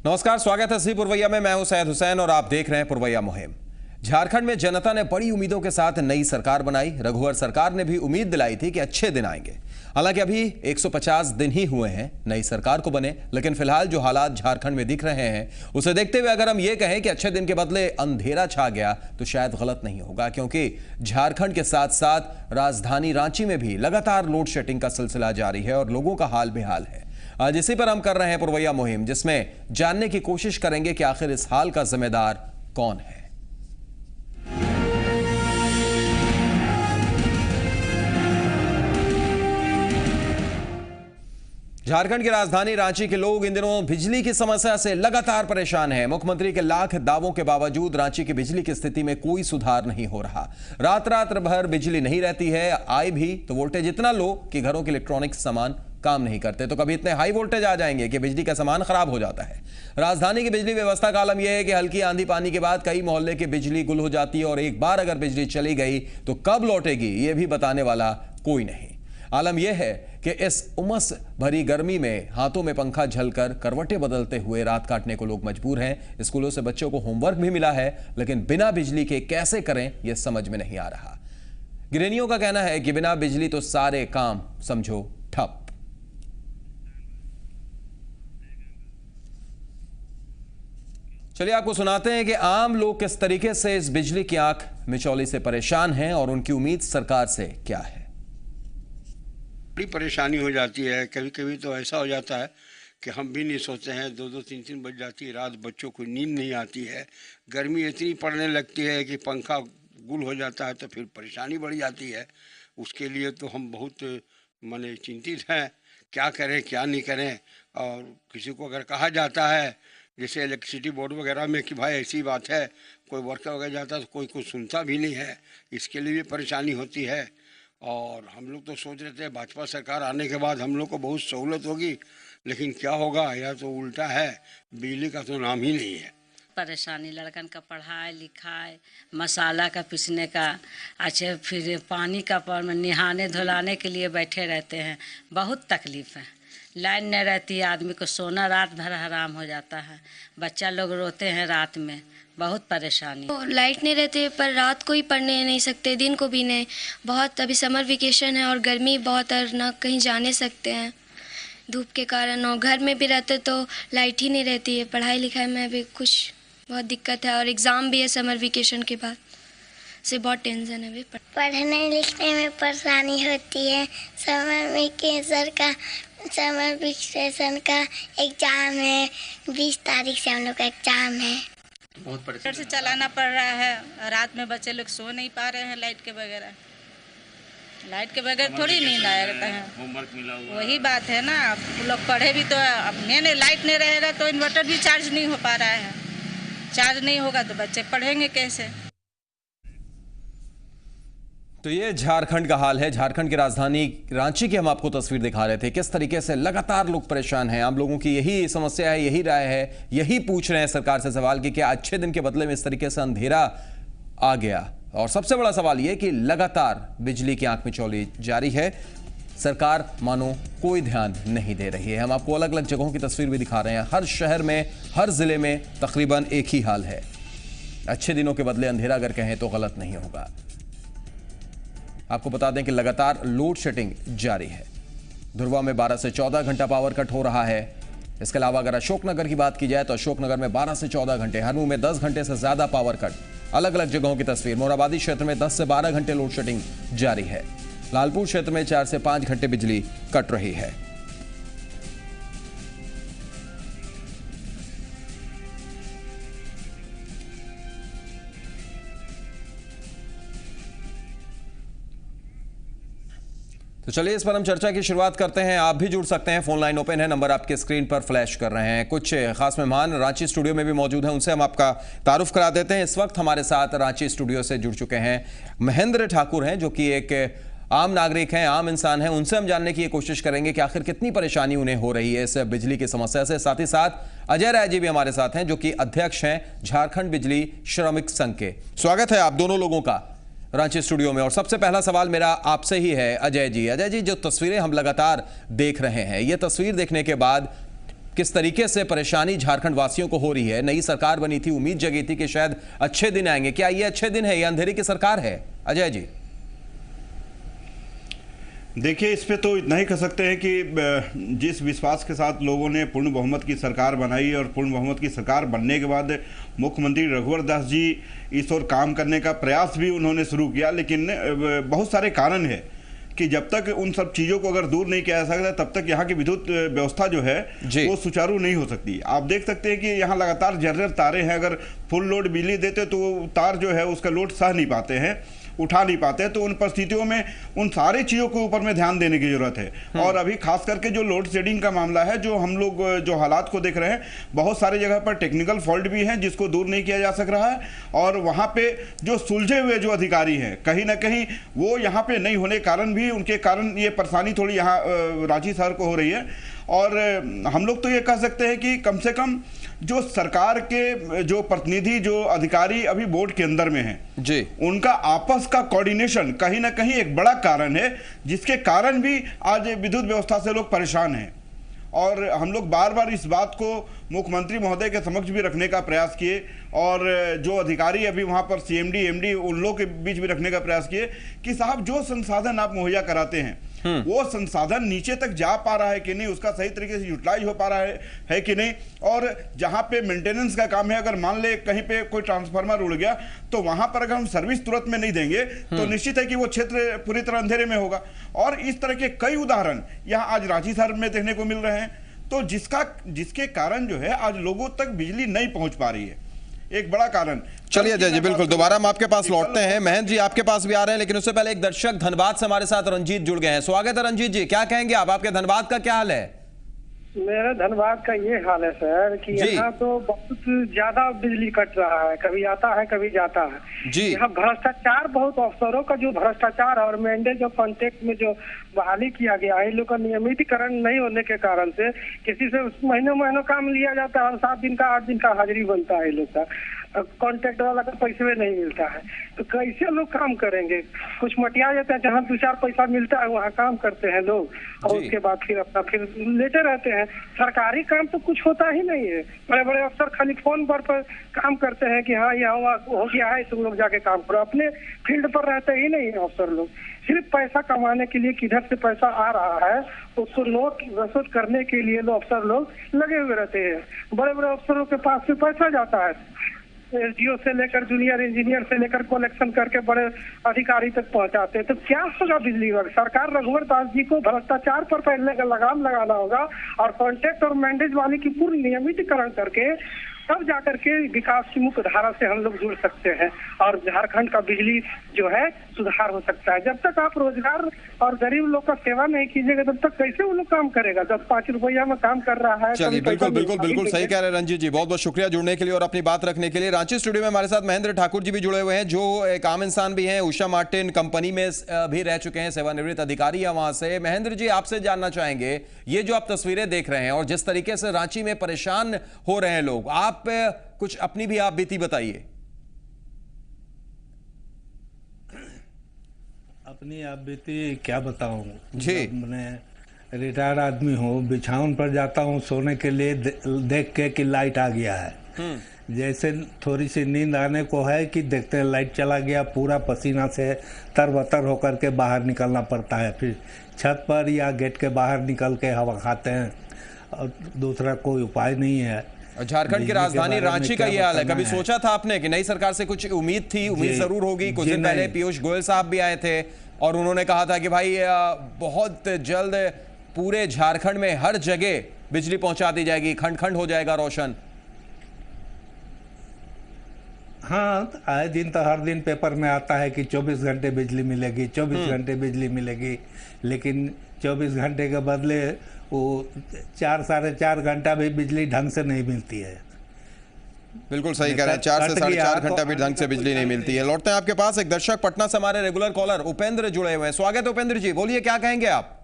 नमस्कार, स्वागत है सी पुरवैया में। मैं हूं सैयद हुसैन और आप देख रहे हैं पुरवैया मुहिम। झारखंड में जनता ने बड़ी उम्मीदों के साथ नई सरकार बनाई। रघुवर सरकार ने भी उम्मीद दिलाई थी कि अच्छे दिन आएंगे। हालांकि अभी 150 दिन ही हुए हैं नई सरकार को बने, लेकिन फिलहाल जो हालात झारखंड में दिख रहे हैं उसे देखते हुए अगर हम ये कहें कि अच्छे दिन के बदले अंधेरा छा गया तो शायद गलत नहीं होगा, क्योंकि झारखंड के साथ साथ राजधानी रांची में भी लगातार लोड शेडिंग का सिलसिला जारी है और लोगों का हाल बेहाल है। आज इसी पर हम कर रहे हैं पुरवैया मुहिम, जिसमें जानने की कोशिश करेंगे कि आखिर इस हाल का जिम्मेदार कौन है। झारखंड की राजधानी रांची के लोग इन दिनों बिजली की समस्या से लगातार परेशान हैं। मुख्यमंत्री के लाख दावों के बावजूद रांची की बिजली की स्थिति में कोई सुधार नहीं हो रहा। रात भर बिजली नहीं रहती है, आए भी तो वोल्टेज इतना लो कि घरों के इलेक्ट्रॉनिक सामान काम नहीं करते, तो कभी इतने हाई वोल्टेज आ जाएंगे कि बिजली का सामान खराब हो जाता है। राजधानी की बिजली व्यवस्था का आलम यह है कि हल्की आंधी पानी के बाद कई मोहल्ले की बिजली गुल हो जाती है और एक बार अगर बिजली चली गई तो कब लौटेगी ये भी बताने वाला कोई नहीं। आलम यह है कि इस उमस भरी गर्मी में हाथों में पंखा झलकर करवटें बदलते हुए रात काटने को लोग मजबूर हैं। स्कूलों से बच्चों को होमवर्क भी मिला है, लेकिन बिना बिजली के कैसे करें यह समझ में नहीं आ रहा। गृहिणियों का कहना है कि बिना बिजली तो सारे काम समझो ठप। चलिए आपको सुनाते हैं कि आम लोग किस तरीके से इस बिजली की आंख मिचौली से परेशान हैं और उनकी उम्मीद सरकार से क्या है। बड़ी परेशानी हो जाती है। कभी कभी तो ऐसा हो जाता है कि हम भी नहीं सोचते हैं, 2-2 3-3 बज जाती है रात, बच्चों को नींद नहीं आती है। गर्मी इतनी पड़ने लगती है कि पंखा गुल हो जाता है, तो फिर परेशानी बढ़ जाती है। उसके लिए तो हम बहुत माने चिंतित हैं, क्या करें क्या नहीं करें। और किसी को अगर कहा जाता है जैसे इलेक्ट्रिसिटी बोर्ड वगैरह में कि भाई ऐसी बात है, कोई वर्कर वगैरह जाता है तो कोई कुछ सुनता भी नहीं है। इसके लिए भी परेशानी होती है। और हम लोग तो सोच रहे थे भाजपा सरकार आने के बाद हम लोग को बहुत सहूलत होगी, लेकिन क्या होगा या तो उल्टा है, बिजली का तो नाम ही नहीं है। परेशानी लड़कन का पढ़ाई लिखाई, मसाला का पीसने का, अच्छा फिर पानी का नहाने धुलाने के लिए बैठे रहते हैं, बहुत तकलीफ है। लाइन नहीं रहती है, आदमी को सोना रात भर हराम हो जाता है। बच्चा लोग रोते हैं रात में, बहुत परेशानी। लाइट नहीं रहती है, पर रात को ही पढ़ने नहीं सकते, दिन को भी नहीं। बहुत अभी समर वेकेशन है और गर्मी बहुत है, ना कहीं जा नहीं सकते हैं धूप के कारण। और घर में भी रहते तो लाइट ही नहीं रहती है। पढ़ाई लिखाई में भी कुछ बहुत दिक्कत है और एग्ज़ाम भी है समर वेकेशन के बाद से, बहुत टेंशन है। भी पढ़ने लिखने में परेशानी होती है। समर वेकेशन का एग्ज़ाम है, 20 तारीख से हम लोग का एग्ज़ाम है। बहुत परेशान से चलाना पड़ रहा है। रात में बच्चे लोग सो नहीं पा रहे हैं लाइट के बगैर। लाइट के बगैर थोड़ी नींद आएगा है। होमवर्क मिला हुआ, वही बात है ना। लोग पढ़े भी तो अब नहीं, लाइट नहीं रहेगा तो इन्वर्टर भी चार्ज नहीं हो पा रहा है। चार्ज नहीं होगा तो बच्चे पढ़ेंगे कैसे। तो ये झारखंड का हाल है। झारखंड की राजधानी रांची की हम आपको तस्वीर दिखा रहे थे, किस तरीके से लगातार लोग परेशान हैं। आम लोगों की यही समस्या है, यही राय है, यही पूछ रहे हैं सरकार से सवाल कि क्या अच्छे दिन के बदले में इस तरीके से अंधेरा आ गया। और सबसे बड़ा सवाल यह कि लगातार बिजली की आंख मिचौली जारी है, सरकार मानो कोई ध्यान नहीं दे रही है। हम आपको अलग अलग जगहों की तस्वीर भी दिखा रहे हैं। हर शहर में, हर जिले में तकरीबन एक ही हाल है। अच्छे दिनों के बदले अंधेरा अगर कहें तो गलत नहीं होगा। आपको बता दें कि लगातार लोड शेडिंग जारी है। धुरवा में 12 से 14 घंटा पावर कट हो रहा है। इसके अलावा अगर अशोकनगर की बात की जाए तो अशोकनगर में 12 से 14 घंटे, हरमू में 10 घंटे से ज्यादा पावर कट। अलग अलग जगहों की तस्वीर। मोराबादी क्षेत्र में 10 से 12 घंटे लोड शेडिंग जारी है। लालपुर क्षेत्र में 4 से 5 घंटे बिजली कट रही है। तो चलिए इस पर हम चर्चा की शुरुआत करते हैं। आप भी जुड़ सकते हैं, फोन लाइन ओपन है, नंबर आपके स्क्रीन पर फ्लैश कर रहे हैं। कुछ खास मेहमान रांची स्टूडियो में भी मौजूद हैं, उनसे हम आपका तारुफ करा देते हैं। इस वक्त हमारे साथ रांची स्टूडियो से जुड़ चुके हैं महेंद्र ठाकुर हैं, जो कि एक आम नागरिक हैं, आम इंसान हैं। उनसे हम जानने की कोशिश करेंगे कि आखिर कितनी परेशानी उन्हें हो रही है इस बिजली की समस्या से। साथ ही साथ अजय राय जी भी हमारे साथ हैं, जो कि अध्यक्ष हैं झारखंड बिजली श्रमिक संघ के। स्वागत है आप दोनों लोगों का रांची स्टूडियो में। और सबसे पहला सवाल मेरा आपसे ही है अजय जी। अजय जी, जो तस्वीरें हम लगातार देख रहे हैं, ये तस्वीर देखने के बाद किस तरीके से परेशानी झारखंड वासियों को हो रही है। नई सरकार बनी थी, उम्मीद जगी थी कि शायद अच्छे दिन आएंगे। क्या ये अच्छे दिन है या अंधेरे की सरकार है? अजय जी। देखिए, इस पे तो इतना ही कह सकते हैं कि जिस विश्वास के साथ लोगों ने पूर्ण बहुमत की सरकार बनाई और पूर्ण बहुमत की सरकार बनने के बाद मुख्यमंत्री रघुवर दास जी इस ओर काम करने का प्रयास भी उन्होंने शुरू किया, लेकिन बहुत सारे कारण है कि जब तक उन सब चीज़ों को अगर दूर नहीं किया जा सकता तब तक यहाँ की विद्युत व्यवस्था जो है वो सुचारू नहीं हो सकती। आप देख सकते हैं कि यहाँ लगातार जर्जर तारे हैं, अगर फुल लोड बिजली देते तो तार जो है उसका लोड सह नहीं पाते हैं, उठा नहीं पाते। तो उन परिस्थितियों में उन सारी चीज़ों के ऊपर में ध्यान देने की जरूरत है। और अभी खास करके जो लोड शेडिंग का मामला है, जो हम लोग जो हालात को देख रहे हैं, बहुत सारी जगह पर टेक्निकल फॉल्ट भी हैं जिसको दूर नहीं किया जा सक रहा है। और वहाँ पे जो सुलझे हुए जो अधिकारी हैं, कहीं ना कहीं वो यहाँ पे नहीं होने कारण भी उनके कारण ये परेशानी थोड़ी यहाँ रांची शहर को हो रही है। और हम लोग तो ये कह सकते हैं कि कम से कम जो सरकार के जो प्रतिनिधि, जो अधिकारी अभी बोर्ड के अंदर में हैं जी, उनका आपस का कोऑर्डिनेशन कहीं ना कहीं एक बड़ा कारण है, जिसके कारण भी आज विद्युत व्यवस्था से लोग परेशान हैं। और हम लोग बार बार इस बात को मुख्यमंत्री महोदय के समक्ष भी रखने का प्रयास किए और जो अधिकारी अभी वहाँ पर सीएमडी, एमडी, उन लोगों के बीच भी रखने का प्रयास किए कि साहब जो संसाधन आप मुहैया कराते हैं वो संसाधन नीचे तक जा पा रहा है कि नहीं, उसका सही तरीके से यूटिलाइज हो पा रहा है कि नहीं। और जहाँ पे मेंटेनेंस का काम है, अगर मान ले कहीं पे कोई ट्रांसफार्मर उड़ गया तो वहां पर अगर हम सर्विस तुरंत में नहीं देंगे तो निश्चित है कि वो क्षेत्र पूरी तरह अंधेरे में होगा। और इस तरह के कई उदाहरण यहाँ आज रांची शहर में देखने को मिल रहे हैं, तो जिसके कारण जो है आज लोगों तक बिजली नहीं पहुंच पा रही है, एक बड़ा कारण। चलिए अजय जी, बिल्कुल दोबारा हम आपके पास लौटते हैं। महेंद्र जी आपके पास भी आ रहे हैं, लेकिन उससे पहले एक दर्शक धनबाद से हमारे साथ रंजीत जुड़ गए हैं। स्वागत है रंजीत जी, क्या कहेंगे आप? आपके धनबाद का क्या हाल है? मेरा धनबाद का ये हाल है सर कि यहाँ तो बहुत ज्यादा बिजली कट रहा है, कभी आता है कभी जाता है जी। यहाँ भ्रष्टाचार बहुत, अफसरों का जो भ्रष्टाचार और मैंडेज और कॉन्ट्रैक्ट में जो बहाली किया गया है, इन लोग का नियमितीकरण नहीं होने के कारण से किसी से महीनों काम लिया जाता है और 7 दिन का 8 दिन का हाजिरी बनता है, इन लोग का कॉन्ट्रैक्ट वाला का पैसे में नहीं मिलता है। तो कैसे लोग काम करेंगे? कुछ मटिया जाता है, जहाँ 2-4 पैसा मिलता है वहाँ काम करते हैं लोग और उसके बाद फिर अपना फिर लेटे रहते हैं। सरकारी काम तो कुछ होता ही नहीं है। बड़े बड़े अफसर खाली फोन पर काम करते हैं कि हाँ यहाँ हो गया है, तुम लोग जाके काम करो, अपने फील्ड पर रहते ही नहीं है अफसर लोग। सिर्फ पैसा कमाने के लिए, किधर से पैसा आ रहा है उसको नोट वसूल करने के लिए लोग अफसर लोग लगे हुए रहते हैं। बड़े बड़े अफसरों के पास से पैसा जाता है, एसडीओ से लेकर जूनियर इंजीनियर से लेकर कलेक्शन करके बड़े अधिकारी तक पहुंचाते हैं। तो क्या होगा बिजली विभाग? सरकार रघुवर दास जी को भ्रष्टाचार पर पहले लगाम लगाना होगा और कॉन्ट्रैक्ट और मैंडेज वाले की पूर्ण नियमितीकरण करके तब जाकर के विकास की मुख्य धारा से हम लोग जुड़ सकते हैं और झारखंड का बिजली जो है सुधार हो सकता है। जब तक आप रोजगार और गरीब लोग का सेवा नहीं कीजिएगा तब तक कैसे वो लोग काम करेगा? 10-5 रुपया में काम कर रहा है। चलिए बिल्कुल सही कह रहे हैं रंजीत जी, बहुत बहुत शुक्रिया जुड़ने के लिए और अपनी बात रखने के लिए। रांची स्टूडियो में हमारे साथ महेंद्र ठाकुर जी भी जुड़े हुए हैं, जो एक आम इंसान भी हैं, उषा मार्टिन कंपनी में भी रह चुके हैं, सेवानिवृत्त अधिकारी है वहां से। महेंद्र जी, आपसे जानना चाहेंगे, ये जो आप तस्वीरें देख रहे हैं और जिस तरीके से रांची में परेशान हो रहे हैं लोग, आप कुछ अपनी भी आप बीती बताइए। अपनी आप बीती क्या बताऊं जी, मैं रिटायर्ड आदमी हूँ, बिछावन पर जाता हूँ सोने के लिए, देख के कि लाइट आ गया है, जैसे थोड़ी सी नींद आने को है कि देखते हैं लाइट चला गया, पूरा पसीना से तरबतर होकर के बाहर निकलना पड़ता है। फिर छत पर या गेट के बाहर निकल के हवा खाते हैं और दूसरा कोई उपाय नहीं है। झारखंड की राजधानी रांची का ये हाल है। कभी सोचा था आपने कि नई सरकार से कुछ उम्मीद थी? उम्मीद जरूर होगी। कुछ दिन पहले पीयूष गोयल साहब भी आए थे और उन्होंने कहा था कि भाई बहुत जल्द पूरे झारखंड में हर जगह बिजली पहुंचा दी जाएगी, खंड खंड हो जाएगा रोशन। हाँ, आए दिन तो हर दिन पेपर में आता है कि 24 घंटे बिजली मिलेगी, 24 घंटे बिजली मिलेगी, लेकिन 24 घंटे के बदले वो 4-4.5 घंटा भी बिजली ढंग से नहीं मिलती है। बिल्कुल सही कह रहे हैं, 4 से 4.5 घंटा भी ढंग से बिजली नहीं मिलती है। लौटते हैं आपके पास, एक दर्शक पटना से हमारे रेगुलर कॉलर उपेंद्र जुड़े हुए हैं। स्वागत है उपेंद्र जी, बोलिए क्या कहेंगे आप?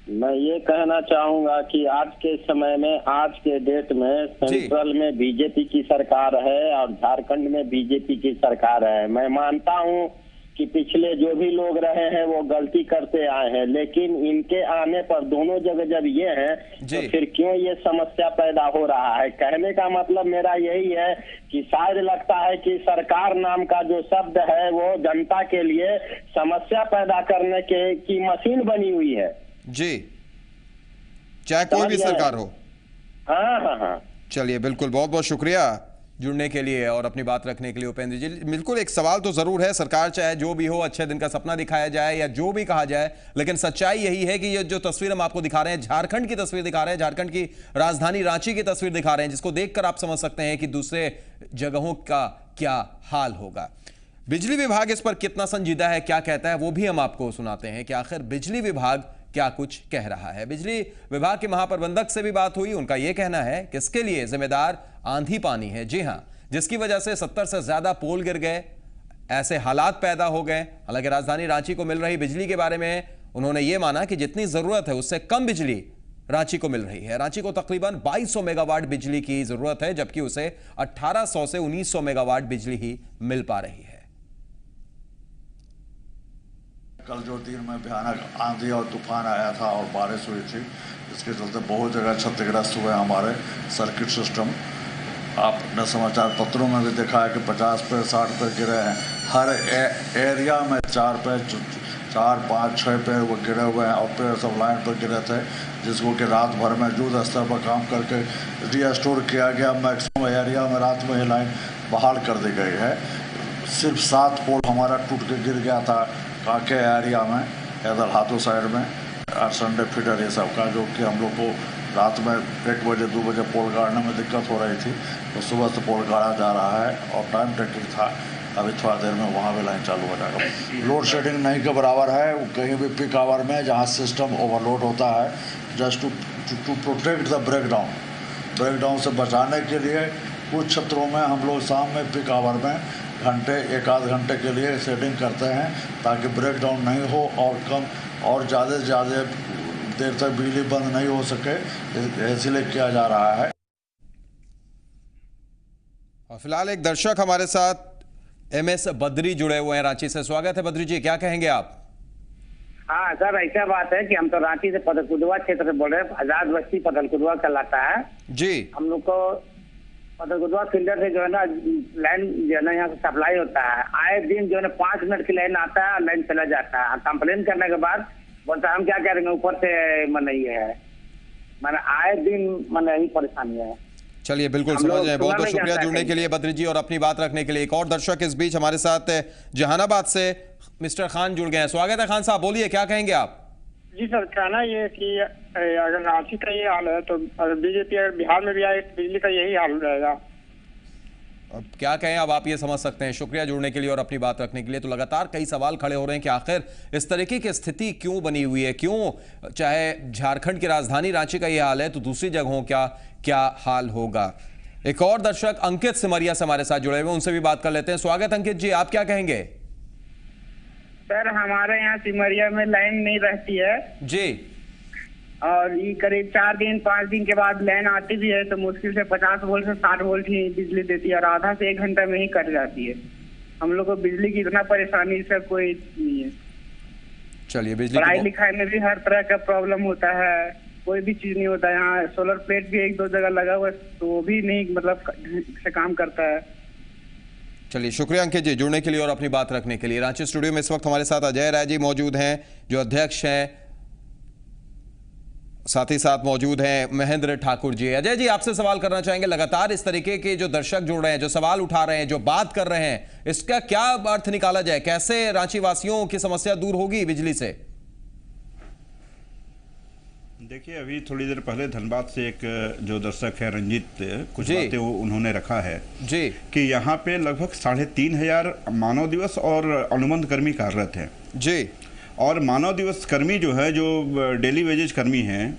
मैं ये कहना चाहूंगा कि आज के समय में, आज के डेट में सेंट्रल में बीजेपी की सरकार है और झारखंड में बीजेपी की सरकार है। मैं मानता हूं कि पिछले जो भी लोग रहे हैं वो गलती करते आए हैं, लेकिन इनके आने पर दोनों जगह जब ये है तो फिर क्यों ये समस्या पैदा हो रहा है। कहने का मतलब मेरा यही है कि शायद लगता है कि सरकार नाम का जो शब्द है वो जनता के लिए समस्या पैदा करने की मशीन बनी हुई है जी, चाहे कोई भी सरकार हो। हाँ हाँ हाँ, चलिए बिल्कुल, बहुत बहुत शुक्रिया जुड़ने के लिए और अपनी बात रखने के लिए उपेंद्र जी। बिल्कुल एक सवाल तो जरूर है, सरकार चाहे जो भी हो, अच्छे दिन का सपना दिखाया जाए या जो भी कहा जाए, लेकिन सच्चाई यही है कि ये जो तस्वीर हम आपको दिखा रहे हैं, झारखंड की तस्वीर दिखा रहे हैं, झारखंड की राजधानी रांची की तस्वीर दिखा रहे हैं, जिसको देखकर आप समझ सकते हैं कि दूसरे जगहों का क्या हाल होगा। बिजली विभाग इस पर कितना संजीदा है, क्या कहता है, वो भी हम आपको सुनाते हैं कि आखिर बिजली विभाग क्या कुछ कह रहा है। बिजली विभाग के महाप्रबंधक से भी बात हुई, उनका यह कहना है कि इसके लिए जिम्मेदार आंधी पानी है। जी हां, जिसकी वजह से 70 से ज्यादा पोल गिर गए, ऐसे हालात पैदा हो गए। हालांकि राजधानी रांची को मिल रही बिजली के बारे में उन्होंने ये माना कि जितनी जरूरत है उससे कम बिजली रांची को मिल रही है। रांची को तकरीबन 2200 मेगावाट बिजली की जरूरत है, जबकि उसे 1800 से 1900 मेगावाट बिजली ही मिल पा रही है। कल जो दिन में भयानक आंधी और तूफान आया था और बारिश हुई थी, इसके चलते बहुत जगह क्षतिग्रस्त हुए हमारे सर्किट सिस्टम। आपने समाचार पत्रों में भी देखा है कि 50 पे 60 पे गिरे हैं। हर एरिया में 4 पे 4 5 6 पेड़ वो गिरे हुए हैं और पेड़ सब लाइन पर गिरे थे, जिसको कि रात भर में युद्ध स्तर पर काम करके रीस्टोर किया गया। मैक्सिमम एरिया में रात में ही लाइन बहाल कर दी गई है। सिर्फ 7 पोल हमारा टूट के गिर गया था काके एरिया में, इधर हाथों साइड में, और संडे फीडर ये सब का, जो कि हम लोग को रात में 1 बजे 2 बजे पोल गाड़ने में दिक्कत हो रही थी, तो सुबह से पोल गाड़ा जा रहा है और टाइम टेकिंग था। अभी थोड़ा देर में वहाँ भी लाइन चालू हो जाएगा। लोड शेडिंग नहीं के बराबर है कहीं भी पीक आवर में जहाँ सिस्टम ओवरलोड होता है। Just to protect the breakdown से बचाने के लिए कुछ क्षेत्रों में हम लोग शाम में पीक आवर में एक आध घंटे के लिए सेटिंग करते हैं ताकि ब्रेकडाउन नहीं हो और कम और ज़्यादा से ज़्यादा देर तक बिजली बंद नहीं हो सके, इसलिए किया जा रहा है। और फिलहाल एक दर्शक हमारे साथ MS बद्री जुड़े हुए हैं रांची से। स्वागत है बद्री जी, क्या कहेंगे आप? हाँ सर, ऐसा बात है कि हम तो रांची से पदरकुदवा क्षेत्र से बोल रहे हैं। आजाद बस्ती पदरकुदवा कहलाता है जी। हम लोग को पदरकुदवा फील्डर से जो है ना लाइन जो है ना यहाँ से सप्लाई होता है। आए दिन जो है ना 5 मिनट की लाइन आता है, लाइन चला जाता है। कंप्लेन करने के बाद बोलता है हम क्या करेंगे, ऊपर से मन ये है, मैंने आए दिन मन यही परेशानी है। चलिए बिल्कुल समझ रहे हैं। बहुत बहुत शुक्रिया जुड़ने के लिए बद्री जी और अपनी बात रखने के लिए। एक और दर्शक इस बीच हमारे साथ जहानाबाद से मिस्टर खान जुड़ गए हैं। स्वागत है खान साहब, बोलिए क्या कहेंगे आप? जी सर, कहना ये कि अगर रांची का ये हाल है तो बीजेपी अगर बिहार में भी आए बिजली का यही हाल रहेगा। अब क्या कहें, अब आप ये समझ सकते हैं। शुक्रिया जुड़ने के लिए और अपनी बात रखने के लिए। तो लगातार कई सवाल खड़े हो रहे हैं कि आखिर इस तरीके की स्थिति क्यों बनी हुई है, क्यों चाहे झारखंड की राजधानी रांची का ये हाल है तो दूसरी जगहों का क्या हाल होगा। एक और दर्शक अंकित सिमरिया से हमारे साथ जुड़े हुए, उनसे भी बात कर लेते हैं। स्वागत अंकित जी, आप क्या कहेंगे? सर, हमारे यहाँ सिमरिया में लाइन नहीं रहती है जी, और ये करीब 4 दिन 5 दिन के बाद लाइन आती भी है तो मुश्किल से 50 वोल्ट से 60 वोल्ट ही बिजली देती है और आधा से 1 घंटा में ही कट जाती है। हम लोग को बिजली की इतना परेशानी से कोई नहीं है। चलिए, बिजली पढ़ाई लिखाई में भी हर तरह का प्रॉब्लम होता है, कोई भी चीज नहीं होता। यहाँ सोलर प्लेट भी 1-2 जगह लगा हुआ है तो वो भी नहीं मतलब से काम करता है। चलिए, शुक्रिया अंकित जी जुड़ने के लिए और अपनी बात रखने के लिए। रांची स्टूडियो में इस वक्त हमारे साथ अजय राय जी मौजूद हैं, जो अध्यक्ष हैं। साथ ही साथ मौजूद हैं महेंद्र ठाकुर जी। अजय जी, आपसे सवाल करना चाहेंगे, लगातार इस तरीके के जो दर्शक जुड़ रहे हैं, जो सवाल उठा रहे हैं, जो बात कर रहे हैं, इसका क्या अर्थ निकाला जाए? कैसे रांची वासियों की समस्या दूर होगी बिजली से? देखिए, अभी थोड़ी देर पहले धनबाद से एक जो दर्शक है रंजीत, कुछ बातें उन्होंने रखा है जी कि यहाँ पे लगभग 3500 मानव दिवस और अनुबंध कर्मी कार्यरत हैं जी। और मानव दिवस कर्मी जो है, जो डेली वेजेज कर्मी हैं,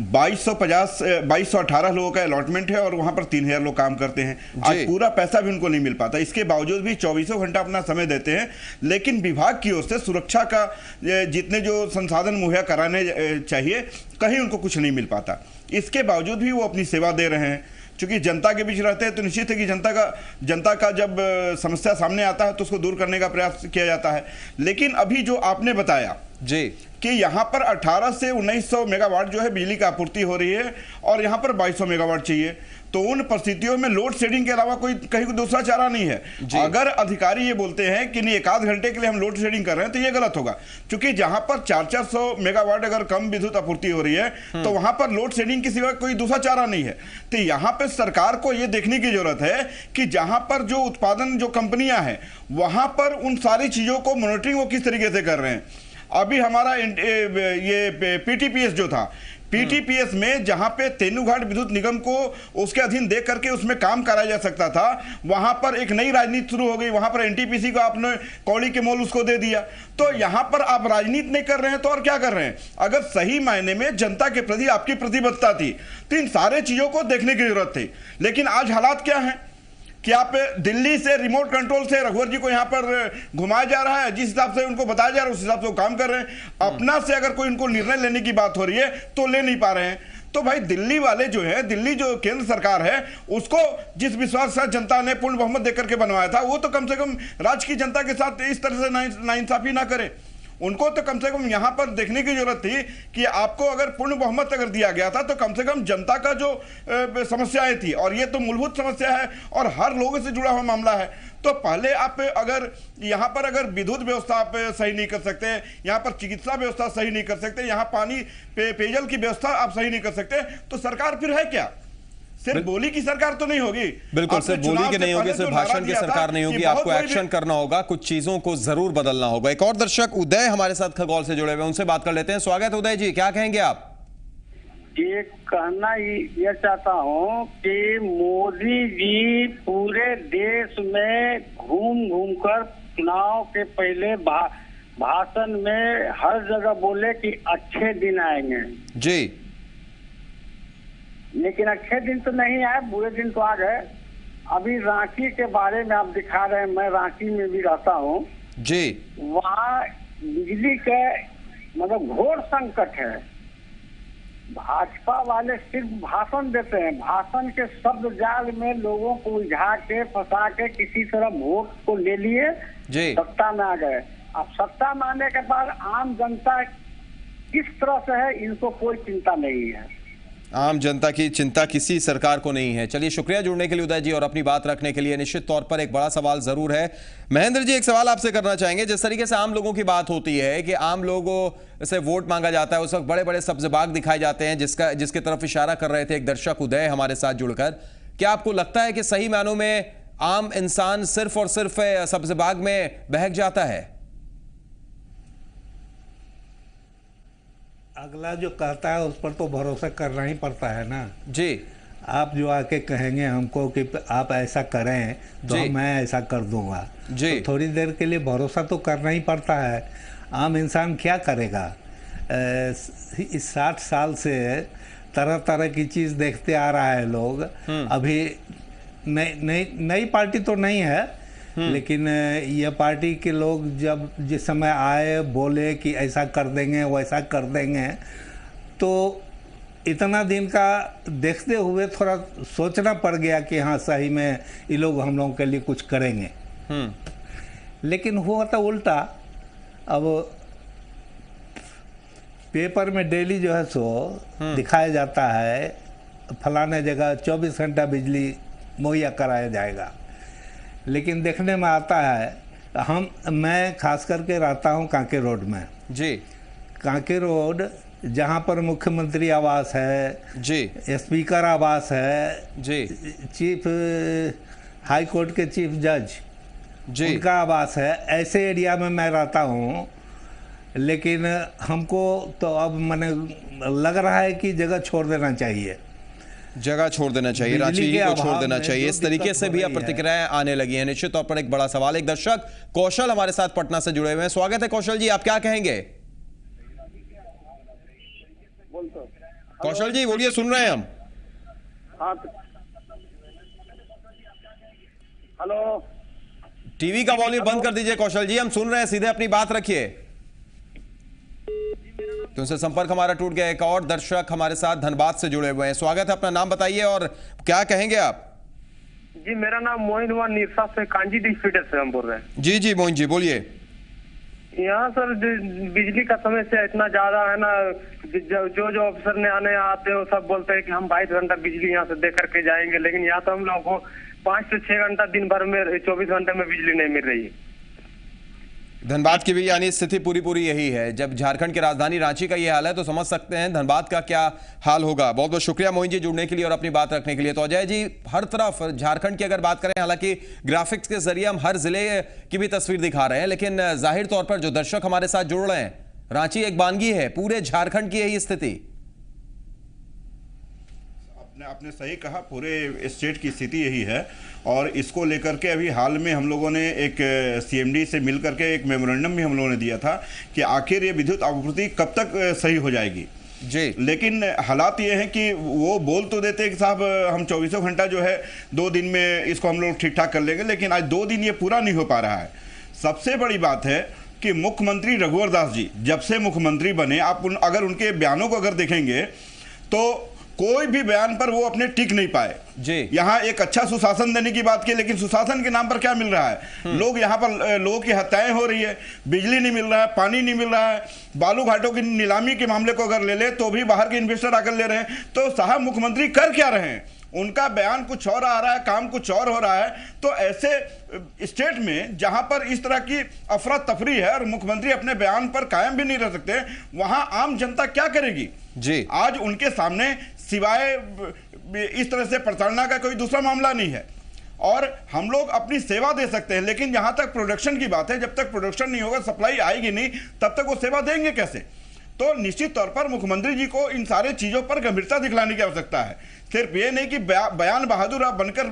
2218 लोगों का अलॉटमेंट है और वहाँ पर 3000 लोग काम करते हैं। आज पूरा पैसा भी उनको नहीं मिल पाता। इसके बावजूद भी 24 घंटा अपना समय देते हैं, लेकिन विभाग की ओर से सुरक्षा का जितने जो संसाधन मुहैया कराने चाहिए, कहीं उनको कुछ नहीं मिल पाता। इसके बावजूद भी वो अपनी सेवा दे रहे हैं। चूंकि जनता के बीच रहते हैं तो निश्चित है कि जनता का जब समस्या सामने आता है तो उसको दूर करने का प्रयास किया जाता है। लेकिन अभी जो आपने बताया जी कि यहाँ पर 18 से 1900 मेगावाट जो है बिजली की आपूर्ति हो रही है और यहाँ पर 2200 मेगावाट चाहिए, तो उन परिस्थितियों में लोड शेडिंग के अलावा कोई कहीं दूसरा चारा नहीं है। अगर अधिकारी ये बोलते हैं कि नहीं 1 आध घंटे के लिए हम लोड शेडिंग कर रहे हैं तो ये गलत होगा, क्योंकि जहां पर 400 मेगावाट अगर कम विद्युत आपूर्ति हो रही है तो वहां पर लोड शेडिंग के सिवा कोई दूसरा चारा नहीं है। तो यहाँ पे सरकार को ये देखने की जरूरत है कि जहां पर जो उत्पादन जो कंपनियां हैं वहां पर उन सारी चीजों को मॉनिटरिंग वो किस तरीके से कर रहे हैं। अभी हमारा ये पीटीपीएस जो था, पीटीपीएस में जहां पे तेनुघाट विद्युत निगम को उसके अधीन देख करके उसमें काम कराया जा सकता था, वहां पर एक नई राजनीति शुरू हो गई। वहां पर एनटीपीसी को आपने कौड़ी के मोल उसको दे दिया। तो यहां पर आप राजनीति नहीं कर रहे हैं तो और क्या कर रहे हैं। अगर सही मायने में जनता के प्रति आपकी प्रतिबद्धता थी तो इन सारे चीजों को देखने की जरूरत थी। लेकिन आज हालात क्या है कि आप दिल्ली से रिमोट कंट्रोल से रघुवर जी को यहाँ पर घुमाया जा रहा है, जिस हिसाब से उनको बताया जा रहा है उस हिसाब से वो काम कर रहे हैं। अपना से अगर कोई इनको निर्णय लेने की बात हो रही है तो ले नहीं पा रहे हैं। तो भाई दिल्ली वाले जो है, दिल्ली जो केंद्र सरकार है, उसको जिस विश्वास से जनता ने पूर्ण बहुमत देकर के बनवाया था, वो तो कम से कम राज्य की जनता के साथ इस तरह से नाइंसाफी ना करे। उनको तो कम से कम यहाँ पर देखने की जरूरत थी कि आपको अगर पूर्ण बहुमत अगर दिया गया था तो कम से कम जनता का जो समस्याएं थी, और ये तो मूलभूत समस्या है और हर लोगों से जुड़ा हुआ मामला है, तो पहले आप अगर यहाँ पर अगर विद्युत व्यवस्था आप सही नहीं कर सकते, यहाँ पर चिकित्सा व्यवस्था सही नहीं कर सकते, यहाँ पानी पेयजल की व्यवस्था आप सही नहीं कर सकते, तो सरकार फिर है क्या। सिर्फ बोली की सरकार तो नहीं होगी। बिल्कुल, सिर्फ बोली की नहीं होगी, सिर्फ भाषण की सरकार नहीं होगी, आपको एक्शन करना होगा, कुछ चीजों को जरूर बदलना होगा। एक और दर्शक उदय हमारे साथ खगौल से जुड़े हुए, उनसे बात कर लेते हैं। स्वागत है उदय जी, क्या कहेंगे आप। ये कहना ये चाहता हूँ कि मोदी जी पूरे देश में घूम घूम कर चुनाव के पहले भाषण में हर जगह बोले कि अच्छे दिन आएंगे जी, लेकिन अच्छे दिन तो नहीं आए, बुरे दिन तो आ गए। अभी रांची के बारे में आप दिखा रहे हैं, मैं रांची में भी रहता हूँ जी, वहाँ बिजली के मतलब घोर संकट है। भाजपा वाले सिर्फ भाषण देते हैं, भाषण के शब्द जाल में लोगों को उलझा के फंसा के किसी तरह वोट को ले लिए सत्ता में आ गए। अब सत्ता में आने के बाद आम जनता किस तरह से है इनको कोई चिंता नहीं है। आम जनता की चिंता किसी सरकार को नहीं है। चलिए, शुक्रिया जुड़ने के लिए उदय जी और अपनी बात रखने के लिए। निश्चित तौर पर एक बड़ा सवाल जरूर है। महेंद्र जी, एक सवाल आपसे करना चाहेंगे। जिस तरीके से आम लोगों की बात होती है कि आम लोगों से वोट मांगा जाता है, उस वक्त बड़े बड़े सब्ज़बाग दिखाए जाते हैं, जिसके तरफ इशारा कर रहे थे एक दर्शक उदय हमारे साथ जुड़कर। क्या आपको लगता है कि सही मायनों में आम इंसान सिर्फ और सिर्फ सब्ज़बाग में बहक जाता है? अगला जो कहता है उस पर तो भरोसा करना ही पड़ता है ना जी। आप जो आके कहेंगे हमको कि आप ऐसा करें तो मैं ऐसा कर दूंगा जी, तो थोड़ी देर के लिए भरोसा तो करना ही पड़ता है। आम इंसान क्या करेगा। इस 60 साल से तरह तरह की चीज़ देखते आ रहा है लोग। अभी नई पार्टी तो नहीं है, लेकिन ये पार्टी के लोग जब जिस समय आए बोले कि ऐसा कर देंगे वैसा कर देंगे, तो इतना दिन का देखते हुए थोड़ा सोचना पड़ गया कि हाँ सही में ये लोग हम लोगों के लिए कुछ करेंगे। लेकिन हुआ तो उल्टा। अब पेपर में डेली जो है सो दिखाया जाता है फलाने जगह 24 घंटा बिजली मुहैया कराया जाएगा, लेकिन देखने में आता है मैं खास करके रहता हूँ कांके रोड में जी। कांके रोड जहाँ पर मुख्यमंत्री आवास है जी, स्पीकर आवास है जी, चीफ हाई कोर्ट के चीफ जज जी, उनका आवास है, ऐसे एरिया में मैं रहता हूँ। लेकिन हमको तो अब मैंने लग रहा है कि जगह छोड़ देना चाहिए, जगह छोड़ देना चाहिए, रांची ही को छोड़ देना चाहिए। इस तरीके से भी अब प्रतिक्रियाएं आने लगी हैं। निश्चित तौर पर एक बड़ा सवाल। एक दर्शक कौशल हमारे साथ पटना से जुड़े हुए हैं। स्वागत है कौशल जी, आप क्या कहेंगे। कौशल जी बोलिए, सुन रहे हैं हम। हेलो, टीवी का वॉल्यूम बंद कर दीजिए कौशल जी, हम सुन रहे हैं, सीधे अपनी बात रखिए। तो उनसे संपर्क हमारा टूट गया। एक और दर्शक हमारे साथ धनबाद से जुड़े हुए हैं। स्वागत है, अपना नाम बताइए और क्या कहेंगे आप? जी, मेरा नाम मोइन हुआ, निरसा से, कांजी डिस्ट्रिक्ट से हम बोल रहे हैं। जी जी मोइन जी, बोलिए। यहाँ सर बिजली का समस्या इतना ज्यादा है ना, जो अफसर ने आते हैं वो सब बोलते हैं कि हम 22 घंटा बिजली यहाँ से दे करके जाएंगे, लेकिन यहाँ तो हम लोगों को 5 से 6 घंटा दिन भर में 24 घंटे में बिजली नहीं मिल रही है। धनबाद की भी यानी स्थिति पूरी यही है। जब झारखंड की राजधानी रांची का ये हाल है तो समझ सकते हैं धनबाद का क्या हाल होगा। बहुत बहुत शुक्रिया मोइन जी जुड़ने के लिए और अपनी बात रखने के लिए। तो अजय जी, हर तरफ झारखंड की अगर बात करें, हालांकि ग्राफिक्स के जरिए हम हर जिले की भी तस्वीर दिखा रहे हैं, लेकिन जाहिर तौर पर जो दर्शक हमारे साथ जुड़ रहे हैं, रांची एक बानगी है, पूरे झारखंड की यही स्थिति। आपने सही कहा, पूरे स्टेट की स्थिति यही है। और इसको लेकर के अभी हाल में हम लोगों ने एक सीएमडी से मिलकर के एक मेमोरेंडम भी हम लोगों ने दिया था कि आखिर ये विद्युत आपूर्ति कब तक सही हो जाएगी जी। लेकिन हालात ये हैं कि वो बोल तो देते हैं कि साहब हम 24 घंटा जो है 2 दिन में इसको हम लोग ठीक ठाक कर लेंगे, लेकिन आज 2 दिन ये पूरा नहीं हो पा रहा है। सबसे बड़ी बात है कि मुख्यमंत्री रघुवर दास जी जब से मुख्यमंत्री बने, आप अगर उनके बयानों को अगर देखेंगे तो कोई भी बयान पर वो अपने टिक नहीं पाए जी। यहाँ एक अच्छा सुशासन देने की बात की, लेकिन सुशासन के नाम पर क्या मिल रहा है? लोग यहाँ पर लोगों की हत्याएं हो रही है, बिजली नहीं मिल रहा है, पानी नहीं मिल रहा है। बालू घाटों की नीलामी के मामले को अगर ले ले तो भी बाहर के इन्वेस्टर आकर ले रहे हैं। तो साहब मुख्यमंत्री कर क्या रहे हैं? उनका बयान कुछ और आ रहा है, काम कुछ और हो रहा है। तो ऐसे स्टेट में जहां पर इस तरह की अफरा तफरी है और मुख्यमंत्री अपने बयान पर कायम भी नहीं रह सकते, वहां आम जनता क्या करेगी जी? आज उनके सामने सिवाय इस तरह से प्रताड़ना का कोई दूसरा मामला नहीं है। और हम लोग अपनी सेवा दे सकते हैं, लेकिन जहां तक प्रोडक्शन की बात है, जब तक प्रोडक्शन नहीं होगा, सप्लाई आएगी नहीं, तब तक वो सेवा देंगे कैसे? तो निश्चित तौर पर मुख्यमंत्री जी को इन सारे चीजों पर गंभीरता दिखलाने की आवश्यकता है। सिर्फ ये नहीं कि बयान बहादुर आप बनकर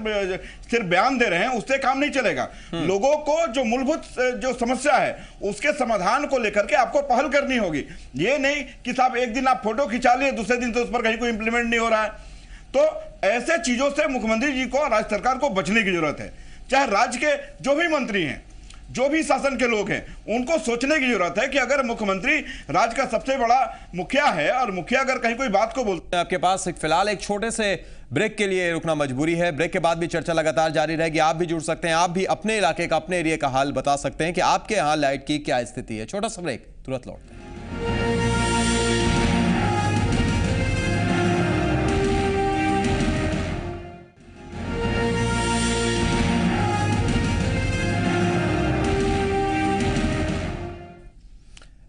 सिर्फ बयान दे रहे हैं, उससे काम नहीं चलेगा। लोगों को जो मूलभूत जो समस्या है उसके समाधान को लेकर के आपको पहल करनी होगी। ये नहीं कि साहब एक दिन आप फोटो खिंचा लिए, दूसरे दिन तो उस पर कहीं कोई इंप्लीमेंट नहीं हो रहा है। तो ऐसे चीजों से मुख्यमंत्री जी को, राज्य सरकार को बचने की जरूरत है। चाहे राज्य के जो भी मंत्री हैं, जो भी शासन के लोग हैं, उनको सोचने की जरूरत है कि अगर मुख्यमंत्री राज्य का सबसे बड़ा मुखिया है और मुखिया अगर कहीं कोई बात को बोलते हैं। आपके पास फिलहाल एक छोटे से ब्रेक के लिए रुकना मजबूरी है। ब्रेक के बाद भी चर्चा लगातार जारी रहेगी। आप भी जुड़ सकते हैं, आप भी अपने इलाके का, अपने एरिया का हाल बता सकते हैं कि आपके यहाँ लाइट की क्या स्थिति है। छोटा सा ब्रेक, तुरंत लौटते हैं।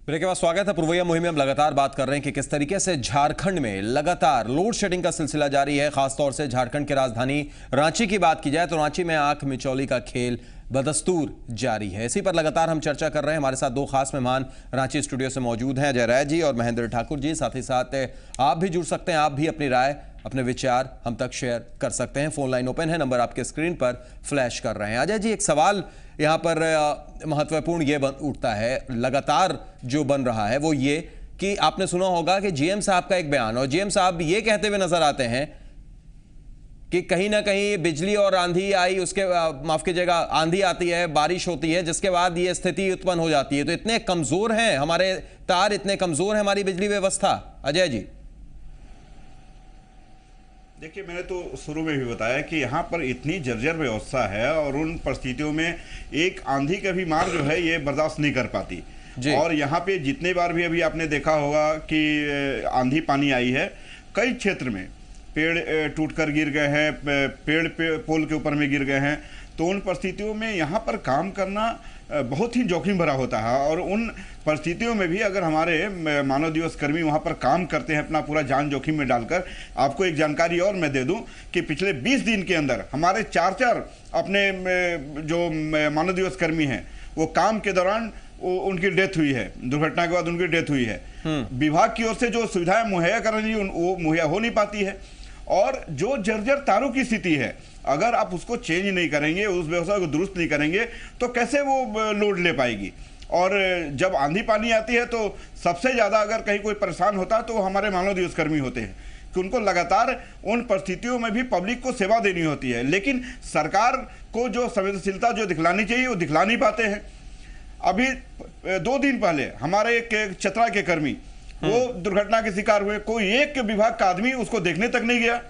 ब्रेक के बाद स्वागत है। पूर्वैया मुहिम में हम लगातार बात कर रहे हैं कि किस तरीके से झारखंड में लगातार लोड शेडिंग का सिलसिला जारी है। खासतौर से झारखंड की राजधानी रांची की बात की जाए तो रांची में आंख मिचौली का खेल बदस्तूर जारी है। इसी पर लगातार हम चर्चा कर रहे हैं। हमारे साथ 2 खास मेहमान रांची स्टूडियो से मौजूद हैं, अजय राय जी और महेंद्र ठाकुर जी। साथ ही साथ आप भी जुड़ सकते हैं, आप भी अपनी राय, अपने विचार हम तक शेयर कर सकते हैं। फोन लाइन ओपन है, नंबर आपके स्क्रीन पर फ्लैश कर रहे हैं। अजय जी, एक सवाल यहाँ पर महत्वपूर्ण ये उठता है, लगातार जो बन रहा है वो ये कि आपने सुना होगा कि जीएम साहब का एक बयान, और जीएम साहब ये कहते हुए नजर आते हैं कि कहीं ना कहीं बिजली और आंधी आई, उसके माफ कीजिएगा, आंधी आती है, बारिश होती है, जिसके बाद ये स्थिति उत्पन्न हो जाती है। तो इतने कमजोर हैं हमारे तार, इतने कमजोर है हमारी बिजली व्यवस्था। अजय जी, देखिए, मैंने तो शुरू में भी बताया कि यहाँ पर इतनी जर्जर व्यवस्था है और उन परिस्थितियों में एक आंधी का भी मार जो है ये बर्दाश्त नहीं कर पाती। और यहाँ पे जितने बार भी अभी आपने देखा होगा कि आंधी पानी आई है, कई क्षेत्र में पेड़ टूटकर गिर गए हैं, पेड़ पोल के ऊपर में गिर गए हैं। तो उन परिस्थितियों में यहाँ पर काम करना बहुत ही जोखिम भरा होता है। और उन परिस्थितियों में भी अगर हमारे मानव दिवस कर्मी वहाँ पर काम करते हैं अपना पूरा जान जोखिम में डालकर, आपको एक जानकारी और मैं दे दूं कि पिछले 20 दिन के अंदर हमारे 4 अपने जो मानव दिवस कर्मी हैं वो काम के दौरान उनकी डेथ हुई है, दुर्घटना के बाद उनकी डेथ हुई है। विभाग की ओर से जो सुविधाएं मुहैया करनी वो मुहैया हो नहीं पाती है। और जो जर्जर तारों की स्थिति है, अगर आप उसको चेंज नहीं करेंगे, उस व्यवस्था को दुरुस्त नहीं करेंगे, तो कैसे वो लोड ले पाएगी। और जब आंधी पानी आती है तो सबसे ज़्यादा अगर कहीं कोई परेशान होता है तो हमारे मानव दिवस कर्मी होते हैं कि उनको लगातार उन परिस्थितियों में भी पब्लिक को सेवा देनी होती है। लेकिन सरकार को जो संवेदनशीलता जो दिखलानी चाहिए वो दिखला नहीं पाते हैं। अभी 2 दिन पहले हमारे एक चतरा के कर्मी वो दुर्घटना के शिकार हुए, कोई एक विभाग का आदमी उसको देखने तक नहीं गया।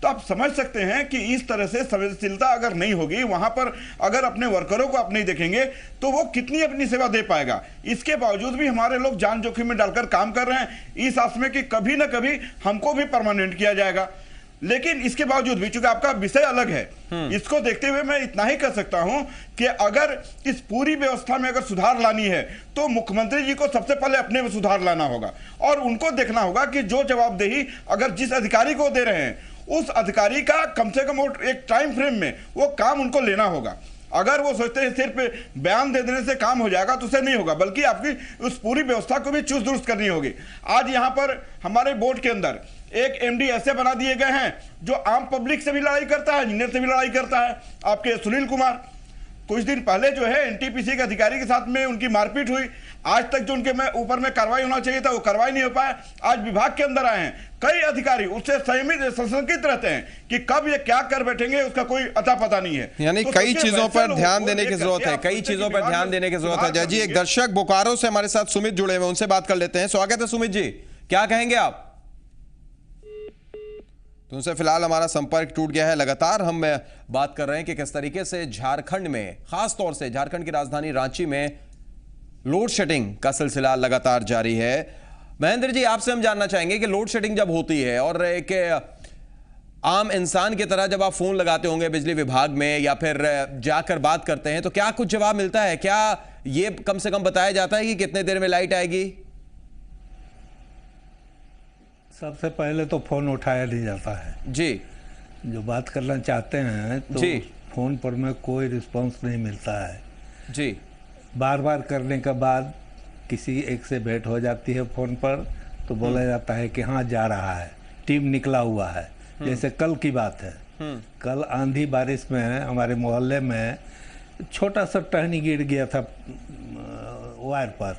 तो आप समझ सकते हैं कि इस तरह से संवेदनशीलता अगर नहीं होगी, वहां पर अगर अपने वर्करों को आप नहीं देखेंगे तो वो कितनी अपनी सेवा दे पाएगा। इसके बावजूद भी हमारे लोग जान जोखिम में डालकर काम कर रहे हैं इस आस में कि कभी ना कभी हमको भी परमानेंट किया जाएगा। लेकिन इसके बावजूद भी चूंकि आपका विषय अलग है, इसको देखते हुए मैं इतना ही कह सकता हूं कि अगर इस पूरी व्यवस्था में अगर सुधार लानी है तो मुख्यमंत्री जी को सबसे पहले अपने में सुधार लाना होगा और उनको देखना होगा कि जो जवाबदेही अगर जिस अधिकारी को दे रहे हैं उस अधिकारी का कम से कम एक टाइम फ्रेम में वो काम उनको लेना होगा। अगर वो सोचते हैं सिर्फ बयान दे देने से काम हो जाएगा तो उसे नहीं होगा, बल्कि आपकी उस पूरी व्यवस्था को भी चुस्त दुरुस्त करनी होगी। आज यहाँ पर हमारे बोर्ड के अंदर एक एमडी ऐसे बना दिए गए हैं जो आम पब्लिक से भी लड़ाई करता है, इंजीनियर से भी लड़ाई करता है। आपके सुनील कुमार, कुछ दिन पहले जो है एनटीपीसी के अधिकारी के साथ में उनकी मारपीट हुई, आज तक जो उनके ऊपर में कार्रवाई होना चाहिए था वो कार्रवाई नहीं हो पाया। आज विभाग के अंदर आए हैं कई अधिकारी, उससे संयमित संशंकित रहते हैं कि कब ये क्या कर बैठेंगे उसका कोई अता पता नहीं है। यानी कई चीजों पर ध्यान देने की जरूरत है, कई चीजों पर ध्यान देने की जरूरत है। जय जी, एक दर्शक बोकारो से हमारे साथ सुमित जुड़े हुए, उनसे बात कर लेते हैं। स्वागत है सुमित जी, क्या कहेंगे आप? तो उनसे फिलहाल हमारा संपर्क टूट गया है। लगातार हम बात कर रहे हैं कि किस तरीके से झारखंड में, खास तौर से झारखंड की राजधानी रांची में लोड शेडिंग का सिलसिला लगातार जारी है। महेंद्र जी, आपसे हम जानना चाहेंगे कि लोड शेडिंग जब होती है और एक आम इंसान की तरह जब आप फोन लगाते होंगे बिजली विभाग में या फिर जाकर बात करते हैं तो क्या कुछ जवाब मिलता है? क्या ये कम से कम बताया जाता है कि कितने देर में लाइट आएगी? सबसे पहले तो फोन उठाया नहीं जाता है जी। जो बात करना चाहते हैं तो जी। फोन पर में कोई रिस्पांस नहीं मिलता है जी। बार बार करने के बाद किसी एक से भेंट हो जाती है फोन पर तो बोला जाता है कि हाँ जा रहा है, टीम निकला हुआ है। जैसे कल की बात है, कल आंधी बारिश में हमारे मोहल्ले में छोटा सा टहनी गिर गया था वायर पर,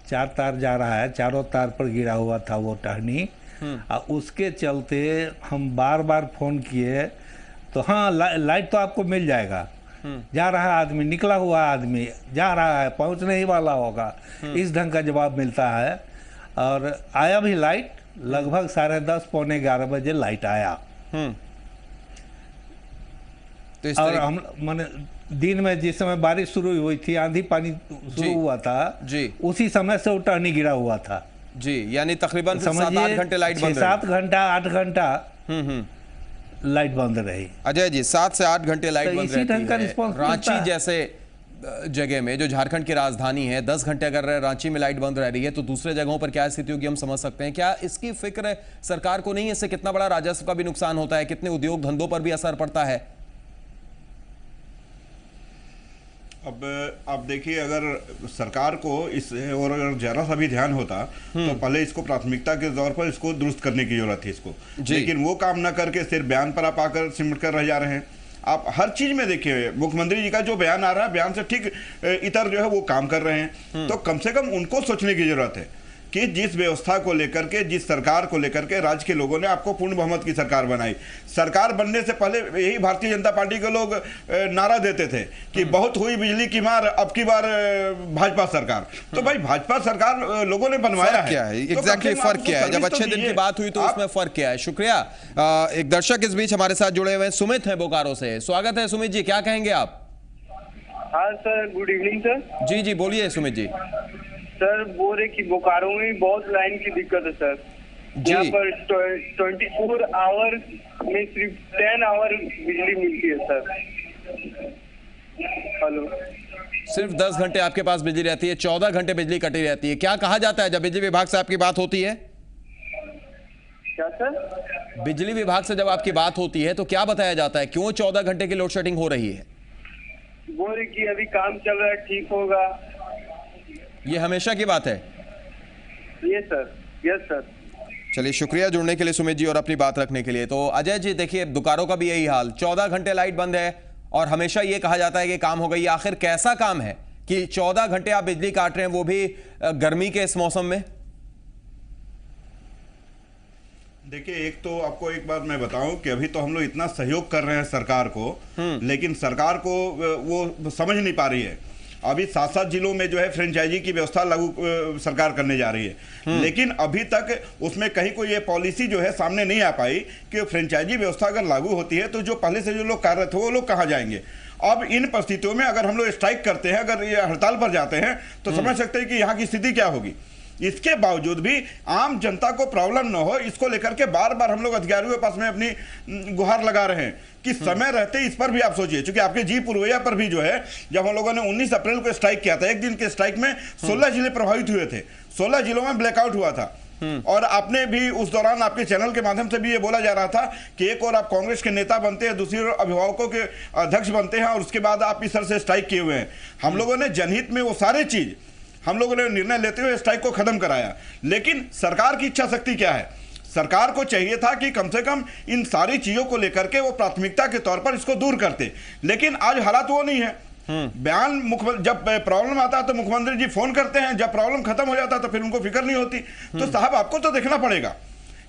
4 तार जा रहा है, चारों तार पर गिरा हुआ था वो टहनी। और उसके चलते हम बार बार फोन किए तो हाँ लाइट तो आपको मिल जाएगा, जा रहा है आदमी, निकला हुआ आदमी जा रहा है, पहुंचने ही वाला होगा, इस ढंग का जवाब मिलता है। और आया भी लाइट, लगभग 10:30 पौने 11 बजे लाइट आया। तो और हम माने दिन में जिस समय बारिश शुरू हुई थी, आंधी पानी शुरू हुआ था जी, उसी समय से वो टहनी गिरा हुआ था जी। यानी तकरीबन 7-8 घंटे लाइट बंद, 7 घंटा 8 घंटा लाइट बंद रही। अजय जी, 7 से 8 घंटे लाइट बंद रहती है। रांची जैसे जगह में जो झारखंड की राजधानी है, 10 घंटे अगर रांची में लाइट बंद रह रही है तो दूसरे जगहों पर क्या स्थिति होगी हम समझ सकते हैं। क्या इसकी फिक्र सरकार को नहीं है? इससे कितना बड़ा राजस्व का भी नुकसान होता है, कितने उद्योग धंधों पर भी असर पड़ता है? अब आप देखिए, अगर सरकार को इस और अगर जरा सा भी ध्यान होता तो पहले इसको प्राथमिकता के तौर पर इसको दुरुस्त करने की जरूरत थी इसको, लेकिन वो काम ना करके सिर्फ बयान पर आप आकर सिमट कर रह जा रहे हैं। आप हर चीज में देखिए, मुख्यमंत्री जी का जो बयान आ रहा है, बयान से ठीक इतर जो है वो काम कर रहे हैं। तो कम से कम उनको सोचने की जरूरत है कि जिस व्यवस्था को लेकर के, जिस सरकार को लेकर के राज्य के लोगों ने आपको पूर्ण बहुमत की सरकार बनाई, सरकार बनने से पहले यही भारतीय जनता पार्टी के लोग नारा देते थे कि बहुत हुई बिजली की मार, अब की बार भाजपा सरकार। तो भाई भाजपा सरकार लोगों ने बनवाया है, क्या है एग्जैक्टली फर्क क्या है? जब अच्छे दिन की बात हुई तो उसमें फर्क क्या है? शुक्रिया। एक दर्शक इस बीच हमारे साथ जुड़े हुए हैं, सुमित है बोकारो से। स्वागत है सुमित जी, क्या कहेंगे आप? हाँ सर, गुड इवनिंग सर। जी जी, बोलिए सुमित जी। सर बोल रहे कि बोकारो में बहुत लाइन की दिक्कत है सर। यहाँ पर 24 आवर में सिर्फ 10 आवर बिजली मिलती है सर। हेलो, सिर्फ 10 घंटे आपके पास बिजली रहती है, 14 घंटे बिजली कटी रहती है। क्या कहा जाता है जब बिजली विभाग से आपकी बात होती है? क्या सर? बिजली विभाग से जब आपकी बात होती है तो क्या बताया जाता है, क्यों 14 घंटे की लोड शेडिंग हो रही है? बोल रहे कि अभी काम चल रहा है, ठीक होगा। ये हमेशा की बात है? Yes sir, yes sir. चलिए, शुक्रिया जुड़ने के लिए सुमित जी और अपनी बात रखने के लिए। तो अजय जी देखिए, बोकारो का भी यही हाल, 14 घंटे लाइट बंद है और हमेशा ये कहा जाता है कि काम हो गई। आखिर कैसा काम है कि 14 घंटे आप बिजली काट रहे हैं, वो भी गर्मी के इस मौसम में? देखिए, एक तो आपको एक बात मैं बताऊं कि अभी तो हम लोग इतना सहयोग कर रहे हैं सरकार को, लेकिन सरकार को वो समझ नहीं पा रही है। अभी 7-7 जिलों में जो है फ्रेंचाइजी की व्यवस्था लागू सरकार करने जा रही है, लेकिन अभी तक उसमें कहीं कोई ये पॉलिसी जो है सामने नहीं आ पाई कि फ्रेंचाइजी व्यवस्था अगर लागू होती है तो जो पहले से जो लोग कार्यरत हो वो लोग कहाँ जाएंगे। अब इन परिस्थितियों में अगर हम लोग स्ट्राइक करते हैं, अगर ये हड़ताल पर जाते हैं, तो समझ सकते हैं कि यहाँ की स्थिति क्या होगी। इसके बावजूद भी आम जनता को प्रॉब्लम न हो, इसको लेकर के बार बार हम लोग अधिकारियों के पास में अपनी गुहार लगा रहे हैं कि समय रहते इस पर भी आप सोचिए। क्योंकि आपके जी पुरवैया पर भी जो है, जब हम लोगों ने 19 अप्रैल को स्ट्राइक किया था, एक दिन के स्ट्राइक में 16 जिले प्रभावित हुए थे, 16 जिलों में ब्लैकआउट हुआ था। और आपने भी उस दौरान आपके चैनल के माध्यम से भी ये बोला जा रहा था कि एक और आप कांग्रेस के नेता बनते हैं, दूसरी ओर अभिभावकों के अध्यक्ष बनते हैं, और उसके बाद आप इस तरह से स्ट्राइक किए हुए हैं। हम लोगों ने जनहित में वो सारे चीज हम लोगों ने निर्णय लेते हुए स्ट्राइक को खत्म कराया। लेकिन सरकार की इच्छा शक्ति क्या है? सरकार को चाहिए था कि कम से कम इन सारी चीजों को लेकर के वो प्राथमिकता के तौर पर इसको दूर करते, लेकिन आज हालात वो नहीं है। बयान जब प्रॉब्लम आता है तो मुख्यमंत्री जी फोन करते हैं, जब प्रॉब्लम खत्म हो जाता है तो फिर उनको फिक्र नहीं होती। तो साहब आपको तो देखना पड़ेगा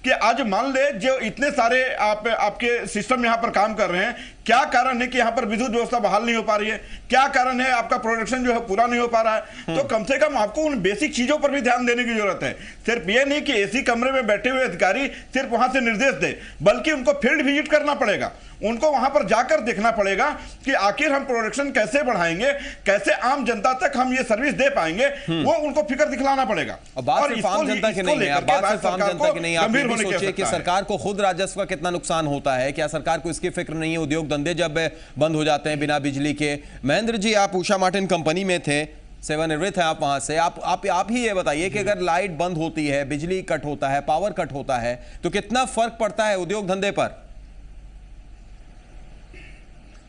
कि आज मान ले जो इतने सारे आपके सिस्टम यहाँ पर काम कर रहे हैं, क्या कारण है कि यहाँ पर विद्युत व्यवस्था बहाल नहीं हो पा रही है, क्या कारण है आपका प्रोडक्शन जो है पूरा नहीं हो पा रहा है। तो कम से कम आपको उन बेसिक चीजों पर भी ध्यान देने की जरूरत है। सिर्फ ये नहीं कि एसी कमरे में बैठे हुए अधिकारी सिर्फ वहां से निर्देश दे, बल्कि उनको फील्ड विजिट करना पड़ेगा, उनको वहां पर जाकर देखना पड़ेगा कि आखिर हम प्रोडक्शन कैसे बढ़ाएंगे, कैसे आम जनता तक हम ये सर्विस दे पाएंगे, वो उनको फिक्र दिखलाना पड़ेगा। बात सिर्फ आम जनता की नहीं है, बात सिर्फ आम जनता की नहीं है। आप ये भी सोचिए कि सरकार को खुद राजस्व का कितना नुकसान होता है, क्या सरकार को इसकी फिक्र नहीं है? उद्योग धंधे जब बंद हो जाते हैं बिना बिजली के। महेंद्र जी, आप उषा मार्टिन कंपनी में थे, सेवानिवृत्त हैं आप वहां से, आप ही ये बताइए कि अगर लाइट बंद होती है, बिजली कट होता है, पावर कट होता है, तो कितना फर्क पड़ता है उद्योग धंधे पर?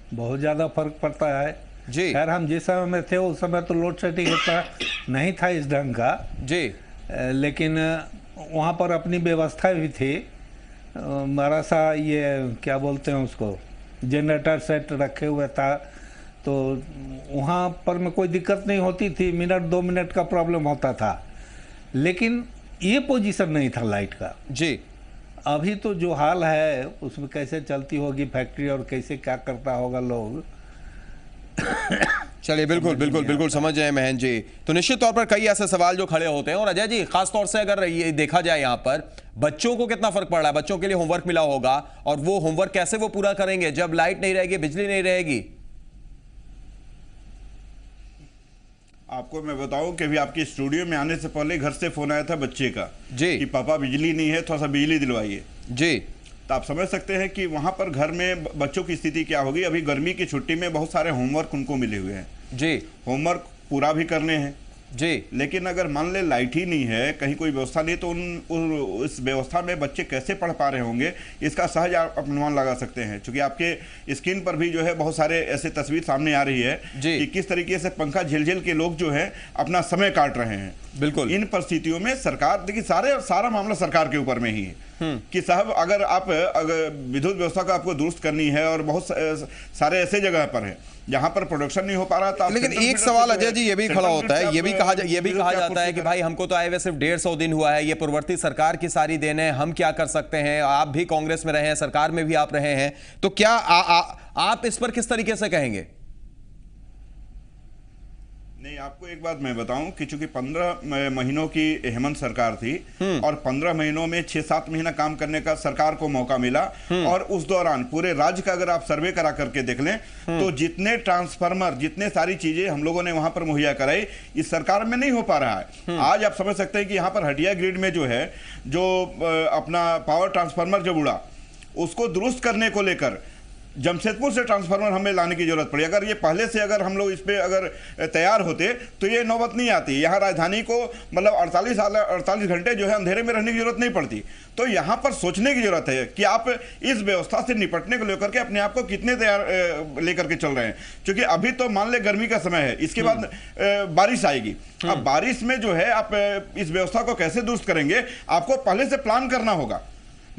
बहुत ज़्यादा फर्क पड़ता है जी। खैर हम जिस समय में थे उस समय तो लोड शेडिंग इतना नहीं था इस ढंग का जी, लेकिन वहाँ पर अपनी व्यवस्था भी थी। हमारा सा ये क्या बोलते हैं उसको, जनरेटर सेट रखे हुए था, तो वहाँ पर में कोई दिक्कत नहीं होती थी। मिनट 2 मिनट का प्रॉब्लम होता था, लेकिन ये पोजीशन नहीं था लाइट का जी। अभी तो जो हाल है उसमें कैसे चलती होगी फैक्ट्री और कैसे क्या करता होगा लोग। चलिए, बिल्कुल बिल्कुल बिल्कुल समझ रहे हैं महेंद्र जी। तो निश्चित तौर पर कई ऐसे सवाल जो खड़े होते हैं। और अजय जी, खास तौर से अगर ये देखा जाए, यहाँ पर बच्चों को कितना फर्क पड़ रहा है? बच्चों के लिए होमवर्क मिला होगा, और वो होमवर्क कैसे वो पूरा करेंगे जब लाइट नहीं रहेगी, बिजली नहीं रहेगी? आपको मैं बताऊं कि अभी आपके स्टूडियो में आने से पहले घर से फोन आया था बच्चे का जी, कि पापा बिजली नहीं है, थोड़ा सा बिजली दिलवाइए जी। तो आप समझ सकते हैं कि वहां पर घर में बच्चों की स्थिति क्या होगी। अभी गर्मी की छुट्टी में बहुत सारे होमवर्क उनको मिले हुए हैं जी, होमवर्क पूरा भी करने हैं जी। लेकिन अगर मान ले लाइट ही नहीं है, कहीं कोई व्यवस्था नहीं, तो उस व्यवस्था में बच्चे कैसे पढ़ पा रहे होंगे, इसका सहज आप अनुमान लगा सकते हैं। क्योंकि आपके स्क्रीन पर भी जो है बहुत सारे ऐसे तस्वीर सामने आ रही है कि किस तरीके से पंखा झेल के लोग जो है अपना समय काट रहे हैं। बिल्कुल, इन परिस्थितियों में सरकार, देखिए सारा मामला सरकार के ऊपर में ही है कि साहब अगर विद्युत व्यवस्था को आपको दुरुस्त करनी है, और बहुत सारे ऐसे जगह पर है जहां पर प्रोडक्शन नहीं हो पा रहा था। लेकिन एक सवाल अजय जी ये भी खड़ा होता है, ये भी कहा जाता है कि भाई हमको तो आए हुए सिर्फ 150 दिन हुआ है, ये पूर्ववर्ती सरकार की सारी देन है, हम क्या कर सकते हैं? आप भी कांग्रेस में रहे हैं, सरकार में भी आप रहे हैं, तो क्या आप इस पर किस तरीके से कहेंगे? नहीं, आपको एक बात मैं बताऊं कि चूंकि 15 महीनों की हेमंत सरकार थी और 15 महीनों में 6-7 महीना काम करने का सरकार को मौका मिला, और उस दौरान पूरे राज्य का अगर आप सर्वे करा करके देख लें तो जितने ट्रांसफार्मर, जितने सारी चीजें हम लोगों ने वहां पर मुहैया कराई, इस सरकार में नहीं हो पा रहा है। आज आप समझ सकते हैं कि यहाँ पर हटिया ग्रिड में जो है, जो अपना पावर ट्रांसफार्मर जब उड़ा, उसको दुरुस्त करने को लेकर जमशेदपुर से ट्रांसफार्मर हमें लाने की जरूरत पड़ी। अगर ये पहले से अगर हम लोग इस पे अगर तैयार होते तो ये नौबत नहीं आती। यहाँ राजधानी को मतलब 48 घंटे जो है अंधेरे में रहने की जरूरत नहीं पड़ती। तो यहाँ पर सोचने की जरूरत है कि आप इस व्यवस्था से निपटने को लेकर के अपने आप को कितने तैयार लेकर के चल रहे हैं। क्योंकि अभी तो मान ले गर्मी का समय है, इसके बाद बारिश आएगी। अब बारिश में जो है आप इस व्यवस्था को कैसे दुरुस्त करेंगे, आपको पहले से प्लान करना होगा।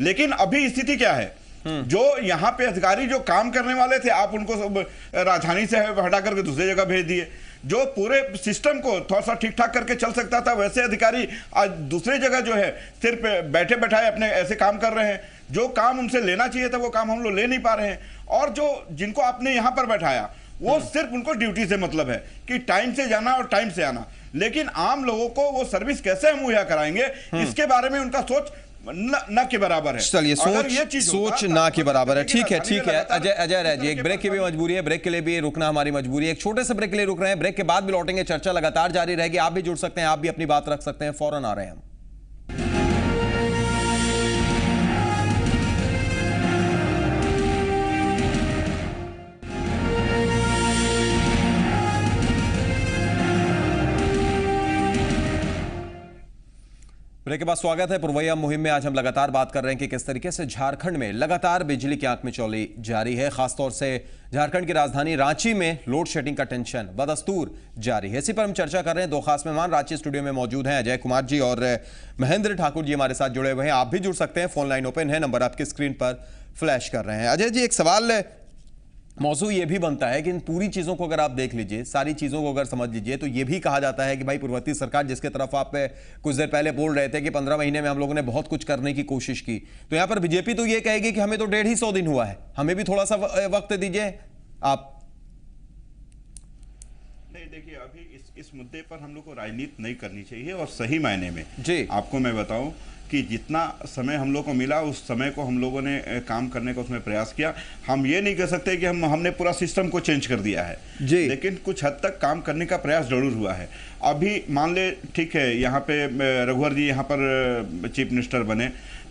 लेकिन अभी स्थिति क्या है, जो यहाँ पे अधिकारी जो काम करने वाले थे, आप उनको राजधानी से हटा करके दूसरी जगह भेज दिए। जो पूरे सिस्टम को थोड़ा सा ठीक ठाक करके चल सकता था, वैसे अधिकारी आज दूसरी जगह जो है सिर्फ बैठे बैठाए अपने ऐसे काम कर रहे हैं। जो काम उनसे लेना चाहिए था वो काम हम लोग ले नहीं पा रहे हैं। और जो जिनको आपने यहाँ पर बैठाया वो सिर्फ उनको ड्यूटी से मतलब है कि टाइम से जाना और टाइम से आना, लेकिन आम लोगों को वो सर्विस कैसे मुहैया कराएंगे इसके बारे में उनका सोच ना के बराबर है। चलिए, सोच ना के बराबर है। ठीक है अजय राय जी, एक ब्रेक की भी मजबूरी है, ब्रेक के लिए भी रुकना हमारी मजबूरी है। एक छोटे से ब्रेक के लिए रुक रहे हैं, ब्रेक के बाद भी लौटेंगे, चर्चा लगातार जारी रहेगी। आप भी जुड़ सकते हैं, आप भी अपनी बात रख सकते हैं। फौरन आ रहे हैं हम। ब्रेक के बाद स्वागत है। पुरवैया मुहिम में आज हम लगातार बात कर रहे हैं कि किस तरीके से झारखंड में लगातार बिजली की आंख में चौली जारी है। खासतौर से झारखंड की राजधानी रांची में लोड शेडिंग का टेंशन बदस्तूर जारी है। इसी पर हम चर्चा कर रहे हैं। दो खास मेहमान रांची स्टूडियो में मौजूद हैं, अजय कुमार जी और महेंद्र ठाकुर जी हमारे साथ जुड़े हुए हैं। आप भी जुड़ सकते हैं, फोन लाइन ओपन है, नंबर आपकी स्क्रीन पर फ्लैश कर रहे हैं। अजय जी, एक सवाल मौजू ये भी बनता है कि इन पूरी चीज़ों को अगर आप देख लीजिए, सारी चीज़ों को अगर समझ लीजिए, तो ये भी कहा जाता है कि भाई पूर्ववर्ती सरकार, जिसके तरफ आप कुछ देर पहले बोल रहे थे कि 15 महीने में हम लोगों ने बहुत कुछ करने की कोशिश की, तो यहाँ पर बीजेपी तो ये कहेगी कि हमें तो 150 दिन हुआ है, हमें भी थोड़ा सा वक्त दीजिए आप। नहीं, देखिए, अभी इस मुद्दे पर हम लोग को राजनीति नहीं करनी चाहिए और सही मायने में जी आपको मैं बताऊं कि जितना समय हम लोग को मिला उस समय को हम लोगों ने काम करने का उसमें प्रयास किया। हम ये नहीं कह सकते कि हमने पूरा सिस्टम को चेंज कर दिया है जी, लेकिन कुछ हद तक काम करने का प्रयास जरूर हुआ है। अभी मान ले, ठीक है, यहाँ पे रघुवर जी यहाँ पर चीफ मिनिस्टर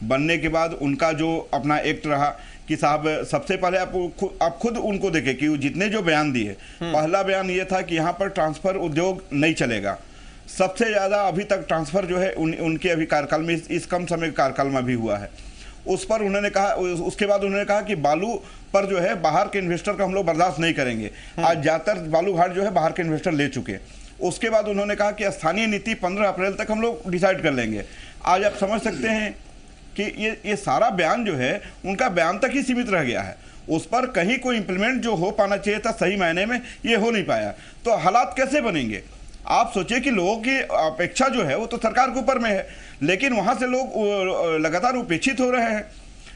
बनने के बाद उनका जो अपना एक्ट रहा कि साहब सबसे पहले आप खुद उनको देखें कि जितने जो बयान दिए, पहला बयान ये था कि यहाँ पर ट्रांसफर उद्योग नहीं चलेगा। सबसे ज़्यादा अभी तक ट्रांसफ़र जो है उनके अभी कार्यकाल में, इस कम समय कार्यकाल में भी हुआ है। उस पर उन्होंने कहा, उसके बाद उन्होंने कहा कि बालू पर जो है बाहर के इन्वेस्टर का हम लोग बर्दाश्त नहीं करेंगे। आज ज़्यादातर बालू घाट जो है बाहर के इन्वेस्टर ले चुके। उसके बाद उन्होंने कहा कि स्थानीय नीति 15 अप्रैल तक हम लोग डिसाइड कर लेंगे। आज आप समझ सकते हैं कि ये सारा बयान जो है उनका बयान तक ही सीमित रह गया है। उस पर कहीं कोई इम्प्लीमेंट जो हो पाना चाहिए था सही मायने में, ये हो नहीं पाया। तो हालात कैसे बनेंगे? आप सोचिए कि लोगों की अपेक्षा जो है वो तो सरकार के ऊपर में है, लेकिन वहां से लोग लगातार उपेक्षित हो रहे हैं।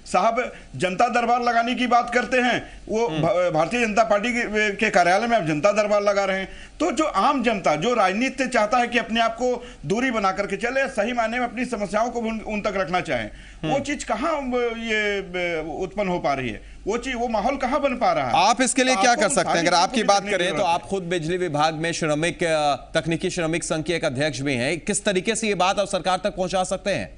साहब जनता दरबार लगाने की बात करते हैं, वो भारतीय जनता पार्टी के कार्यालय में आप जनता दरबार लगा रहे हैं। तो जो आम जनता जो राजनीति से चाहता है कि अपने आप को दूरी बना करके चले, सही मायने में अपनी समस्याओं को उन तक रखना चाहें, वो चीज कहाँ ये उत्पन्न हो पा रही है? वो माहौल कहाँ बन पा रहा है? आप इसके लिए क्या कर सकते हैं? अगर आपकी बात करें तो आप खुद बिजली विभाग में तकनीकी श्रमिक संघ के एक अध्यक्ष भी हैं, किस तरीके से ये बात आप सरकार तक पहुंचा सकते हैं?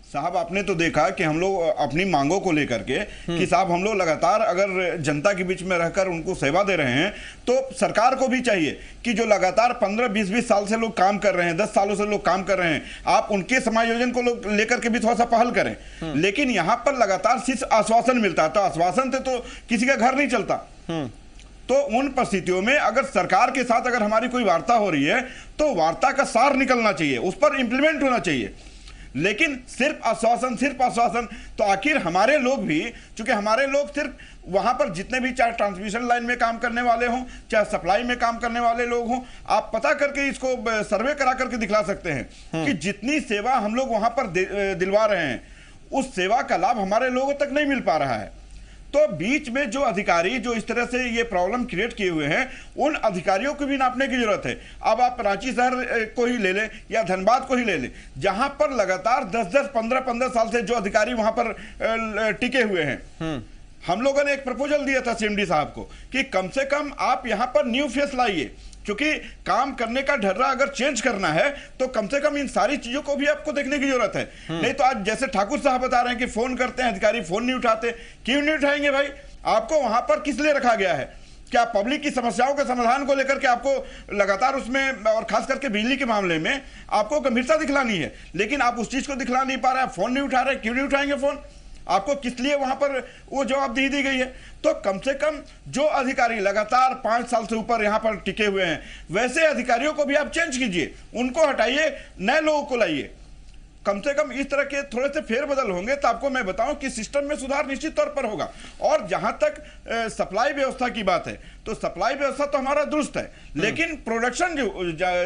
साहब, आपने तो देखा कि हम लोग अपनी मांगों को लेकर के कि साहब हम लोग लगातार अगर जनता के बीच में रहकर उनको सेवा दे रहे हैं, तो सरकार को भी चाहिए कि जो लगातार 15-20 साल से लोग काम कर रहे हैं, 10 सालों से लोग काम कर रहे हैं, आप उनके समायोजन को लेकर के भी थोड़ा सा पहल करें। लेकिन यहाँ पर लगातार सिर्फ आश्वासन मिलता है, तो आश्वासन से तो किसी का घर नहीं चलता। तो उन परिस्थितियों में अगर सरकार के साथ अगर हमारी कोई वार्ता हो रही है तो वार्ता का सार निकलना चाहिए, उस पर इंप्लीमेंट होना चाहिए। लेकिन सिर्फ आश्वासन, तो आखिर हमारे लोग भी, चूंकि हमारे लोग सिर्फ वहां पर जितने भी, चाहे ट्रांसमिशन लाइन में काम करने वाले हों, चाहे सप्लाई में काम करने वाले लोग हों, आप पता करके इसको सर्वे करा करके दिखला सकते हैं कि जितनी सेवा हम लोग वहां पर दिलवा रहे हैं, उस सेवा का लाभ हमारे लोगों तक नहीं मिल पा रहा है। तो बीच में जो अधिकारी जो इस तरह से ये प्रॉब्लम क्रिएट किए हुए हैं, उन अधिकारियों को भी नापने की जरूरत है। अब आप रांची शहर को ही ले लें या धनबाद को ही ले लें, जहां पर लगातार 10-10, 15-15 साल से जो अधिकारी वहां पर टिके हुए हैं। हम लोगों ने एक प्रपोजल दिया था सीएमडी साहब को कि कम से कम आप यहां पर न्यू फेस लाइए, क्योंकि काम करने का ढर्रा अगर चेंज करना है तो कम से कम इन सारी चीजों को भी आपको देखने की जरूरत है। नहीं तो आज जैसे ठाकुर साहब बता रहे हैं कि फोन करते हैं, अधिकारी फोन नहीं उठाते। क्यों नहीं उठाएंगे भाई? आपको वहां पर किस लिए रखा गया है? क्या पब्लिक की समस्याओं के समाधान को लेकर के आपको लगातार उसमें, और खास करके बिजली के मामले में आपको गंभीरता दिखलानी है, लेकिन आप उस चीज को दिखला नहीं पा रहे हैं, फोन नहीं उठा रहे। क्यों नहीं उठाएंगे फोन? आपको किस लिए वहां पर वो जवाबदेही दी गई है? तो कम से कम जो अधिकारी लगातार 5 साल से ऊपर यहां पर टिके हुए हैं, वैसे अधिकारियों को भी आप चेंज कीजिए, उनको हटाइए, नए लोगों को लाइए। कम से कम इस तरह के थोड़े से फेरबदल होंगे तो आपको मैं बताऊं कि सिस्टम में सुधार निश्चित तौर पर होगा। और जहां तक सप्लाई व्यवस्था की बात है, तो तो सप्लाई व्यवस्था तो हमारा दुरुस्त है, लेकिन प्रोडक्शन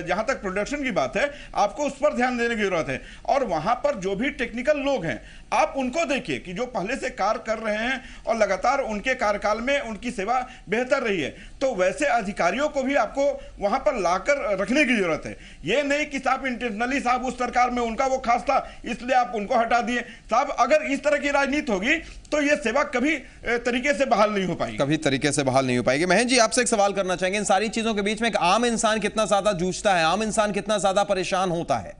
जहां तक प्रोडक्शन की बात है आपको उस पर ध्यान देने की जरूरत है। और वहां पर जो भी टेक्निकल लोग हैं आप उनको देखिए कि जो पहले से कार्य कर रहे हैं और लगातार उनके कार्यकाल में उनकी सेवा बेहतर रही है, तो वैसे अधिकारियों को भी आपको वहां पर लाकर रखने की जरूरत है। ये नहीं कि साहब इंटेंशनली साहब उस सरकार में उनका वो खास था इसलिए आप उनको हटा दिए। साहब अगर इस तरह की राजनीति होगी तो ये सेवा कभी तरीके से बहाल नहीं हो पाएगी, कभी तरीके से बहाल नहीं हो पाएगी। महेंद्र जी, आपसे एक सवाल करना चाहेंगे, इन सारी चीजों के बीच में एक आम इंसान कितना ज्यादा जूझता है, आम इंसान कितना ज्यादा परेशान होता है?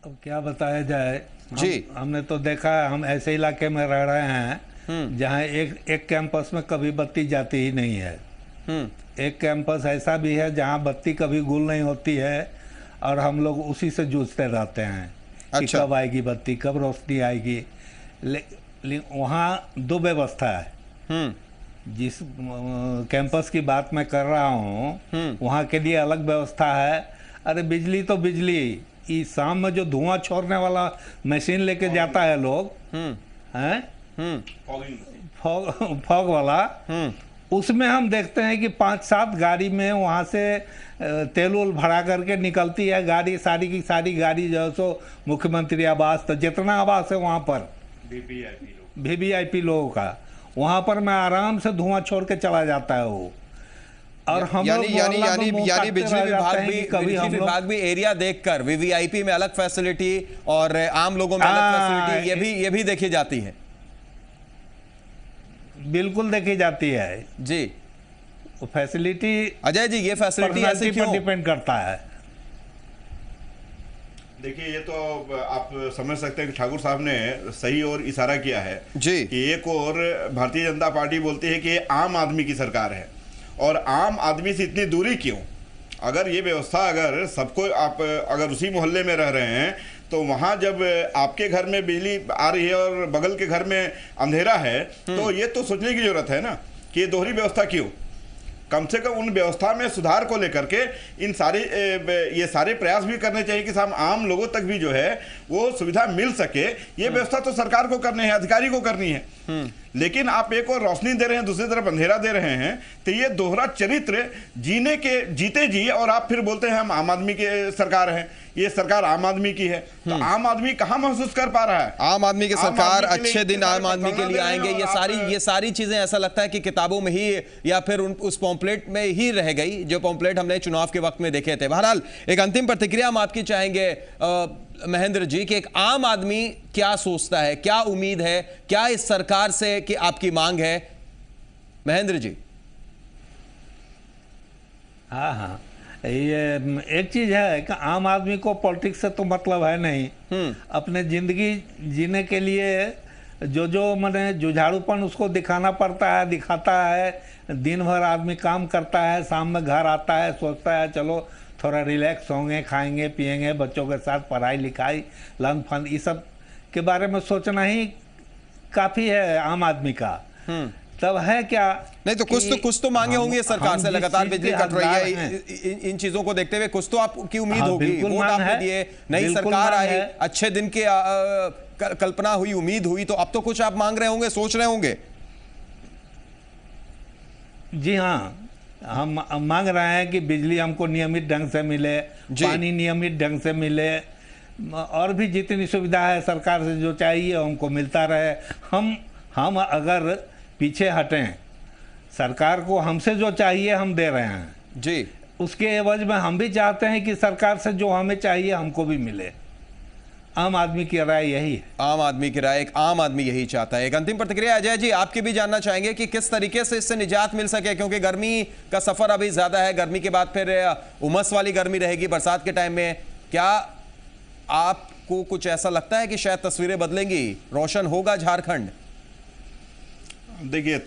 अब क्या बताया जाए जी। हमने तो देखा है, हम ऐसे इलाके में रह रहे हैं जहां एक कैंपस में कभी बत्ती जाती ही नहीं है। एक कैंपस ऐसा भी है जहां बत्ती कभी गुल नहीं होती है और हम लोग उसी से जूझते रहते हैं कि कब आएगी बत्ती, कब रोशनी आएगी। वहाँ दो व्यवस्था है। जिस कैंपस की बात मैं कर रहा हूँ वहाँ के लिए अलग व्यवस्था है। अरे बिजली तो बिजली, इस शाम में जो धुआं छोड़ने वाला मशीन लेके जाता है लोग हैं फॉग वाला, उसमें हम देखते हैं कि 5-7 गाड़ी में वहाँ से तेल उल भरा करके निकलती है गाड़ी, सारी की सारी गाड़ी जो है सो मुख्यमंत्री आवास, तो जितना आवास है वहाँ पर वीवीआईपी लोगों का, वहाँ पर मैं आराम से धुआं छोड़ के चला जाता है वो। और हम यानी बिजली विभाग भी एरिया देखकर वीवीआईपी में अलग फैसिलिटी और आम लोगों में अलग फैसिलिटी ये भी देखी जाती है। बिल्कुल देखी जाती है जी। फैसिलिटी अजय जी, ये फैसिलिटी ऐसे क्यों डिपेंड करता है? देखिए, ये तो आप समझ सकते हैं कि ठाकुर साहब ने सही और इशारा किया है जी कि एक और भारतीय जनता पार्टी बोलती है कि आम आदमी की सरकार है, और आम आदमी से इतनी दूरी क्यों? अगर ये व्यवस्था अगर सबको आप अगर उसी मोहल्ले में रह रहे हैं तो वहाँ जब आपके घर में बिजली आ रही है और बगल के घर में अंधेरा है तो ये तो सोचने की जरूरत है ना कि ये दोहरी व्यवस्था क्यों। कम से कम उन व्यवस्था में सुधार को लेकर के इन सारे ये सारे प्रयास भी करने चाहिए कि साहब आम लोगों तक भी जो है वो सुविधा मिल सके। ये व्यवस्था तो सरकार को करनी है, अधिकारी को करनी है, लेकिन आप एक और रोशनी दे रहे हैं, दूसरी तरफ अंधेरा दे रहे हैं। तो ये दोहरा चरित्र जीते जी और आप फिर बोलते हैं हम आम आदमी की सरकार है, ये सरकार आम आदमी की है। तो आम आदमी कहाँ महसूस कर पा रहा है? आम आदमी की सरकार, अच्छे दिन आम आदमी के लिए आएंगे, ये सारी चीजें ऐसा लगता है कि किताबों में ही या फिर उस पॉम्पलेट में ही रह गई जो पॉम्पलेट हमने चुनाव के वक्त में देखे थे। बहरहाल एक अंतिम प्रतिक्रिया हम आपकी चाहेंगे महेंद्र जी कि एक आम आदमी क्या सोचता है, क्या उम्मीद है, क्या इस सरकार से कि आपकी मांग है? महेंद्र जी। हाँ, ये एक चीज है कि आम आदमी को पॉलिटिक्स से तो मतलब है नहीं। अपने जिंदगी जीने के लिए जो मैंने जुझारूपन उसको दिखाना पड़ता है, दिखाता है। दिन भर आदमी काम करता है, शाम में घर आता है, सोचता है चलो थोड़ा रिलैक्स होंगे, खाएंगे पिएंगे, बच्चों के साथ पढ़ाई लिखाई लन फन ये सब के बारे में सोचना ही काफ़ी है आम आदमी का। तब है क्या नहीं तो कुछ तो मांगे होंगी सरकार से, लगातार बिजली कट रही है, इन चीजों को देखते हुए कुछ तो आपकी उम्मीद होगी। वोट आपने दिए, नई सरकार आई, अच्छे दिन की कल्पना हुई, उम्मीद हुई, तो अब तो कुछ आप मांग रहे होंगे, सोच रहे होंगे। जी हाँ, हम मांग रहे हैं कि बिजली हमको नियमित ढंग से मिले, पानी नियमित ढंग से मिले, और भी जितनी सुविधा है सरकार से जो चाहिए हमको मिलता रहे। हम अगर पीछे हटें, सरकार को हमसे जो चाहिए हम दे रहे हैं जी, उसके एवज में हम भी चाहते हैं कि सरकार से जो हमें चाहिए हमको भी मिले। आम आदमी की राय यही है। आम आदमी की राय, एक आम आदमी यही चाहता है। एक अंतिम प्रतिक्रिया अजय जी, आपकी भी जानना चाहेंगे कि किस तरीके से इससे निजात मिल सके, क्योंकि गर्मी का सफर अभी ज्यादा है, गर्मी के बाद फिर उमस वाली गर्मी रहेगी बरसात के टाइम में। क्या आपको कुछ ऐसा लगता है कि शायद तस्वीरें बदलेंगी, रोशन होगा झारखंड? देखिए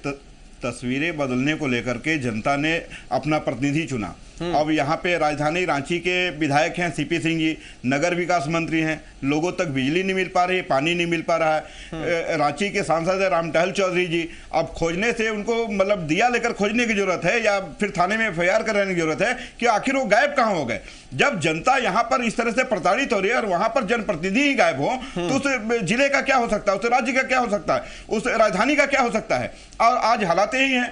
तस्वीरें बदलने को लेकर के जनता ने अपना प्रतिनिधि चुना। अब यहाँ पे राजधानी रांची के विधायक हैं सीपी सिंह जी, नगर विकास मंत्री हैं, लोगों तक बिजली नहीं मिल पा रही, पानी नहीं मिल पा रहा है। रांची के सांसद है राम टहल चौधरी जी, अब खोजने से उनको मतलब दिया लेकर खोजने की जरूरत है या फिर थाने में FIR कराने की जरूरत है कि आखिर वो गायब कहाँ हो गए। जब जनता यहाँ पर इस तरह से प्रताड़ित हो रही है और वहां पर जनप्रतिनिधि ही गायब हो तो उस जिले का क्या हो सकता है, उस राज्य का क्या हो सकता है, उस राजधानी का क्या हो सकता है। और आज हालात यही हैं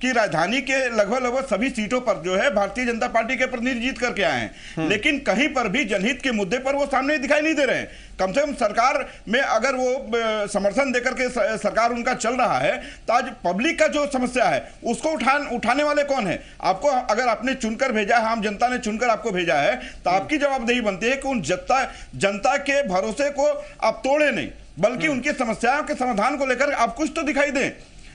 कि राजधानी के लगभग सभी सीटों पर जो है भारतीय जनता पार्टी के प्रतिनिधि जीत करके आए हैं, लेकिन कहीं पर भी जनहित के मुद्दे पर वो सामने दिखाई नहीं दे रहे हैं। कम से कम सरकार में अगर वो समर्थन देकर के सरकार उनका चल रहा है तो आज पब्लिक का जो समस्या है उसको उठाने वाले कौन है। आपको अगर आपने चुनकर भेजा है, आम जनता ने चुनकर आपको भेजा है, तो आपकी जवाबदेही बनती है कि उन जनता के भरोसे को आप तोड़े नहीं, बल्कि उनकी समस्याओं के समाधान को लेकर आप कुछ तो दिखाई दें।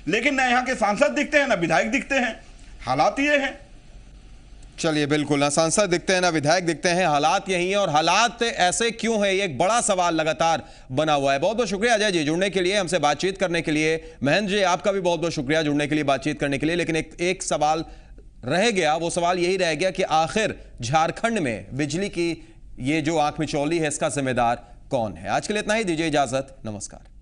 लेकिन ना यहाँ के सांसद दिखते हैं, ना विधायक दिखते हैं, हालात ये हैं। चलिए बिल्कुल, ना सांसद दिखते हैं ना विधायक दिखते हैं, हालात यही हैं। और हालात ऐसे क्यों है, ये एक बड़ा सवाल लगातार बना हुआ है। बहुत बहुत शुक्रिया अजय जी जुड़ने के लिए, हमसे बातचीत करने के लिए। महेंद्र जी आपका भी बहुत बहुत शुक्रिया जुड़ने के लिए, बातचीत करने के लिए। लेकिन एक सवाल रह गया, वो सवाल यही रह गया कि आखिर झारखंड में बिजली की ये जो आंख मिचौली है इसका जिम्मेदार कौन है। आज के लिए इतना ही, दीजिए इजाजत, नमस्कार।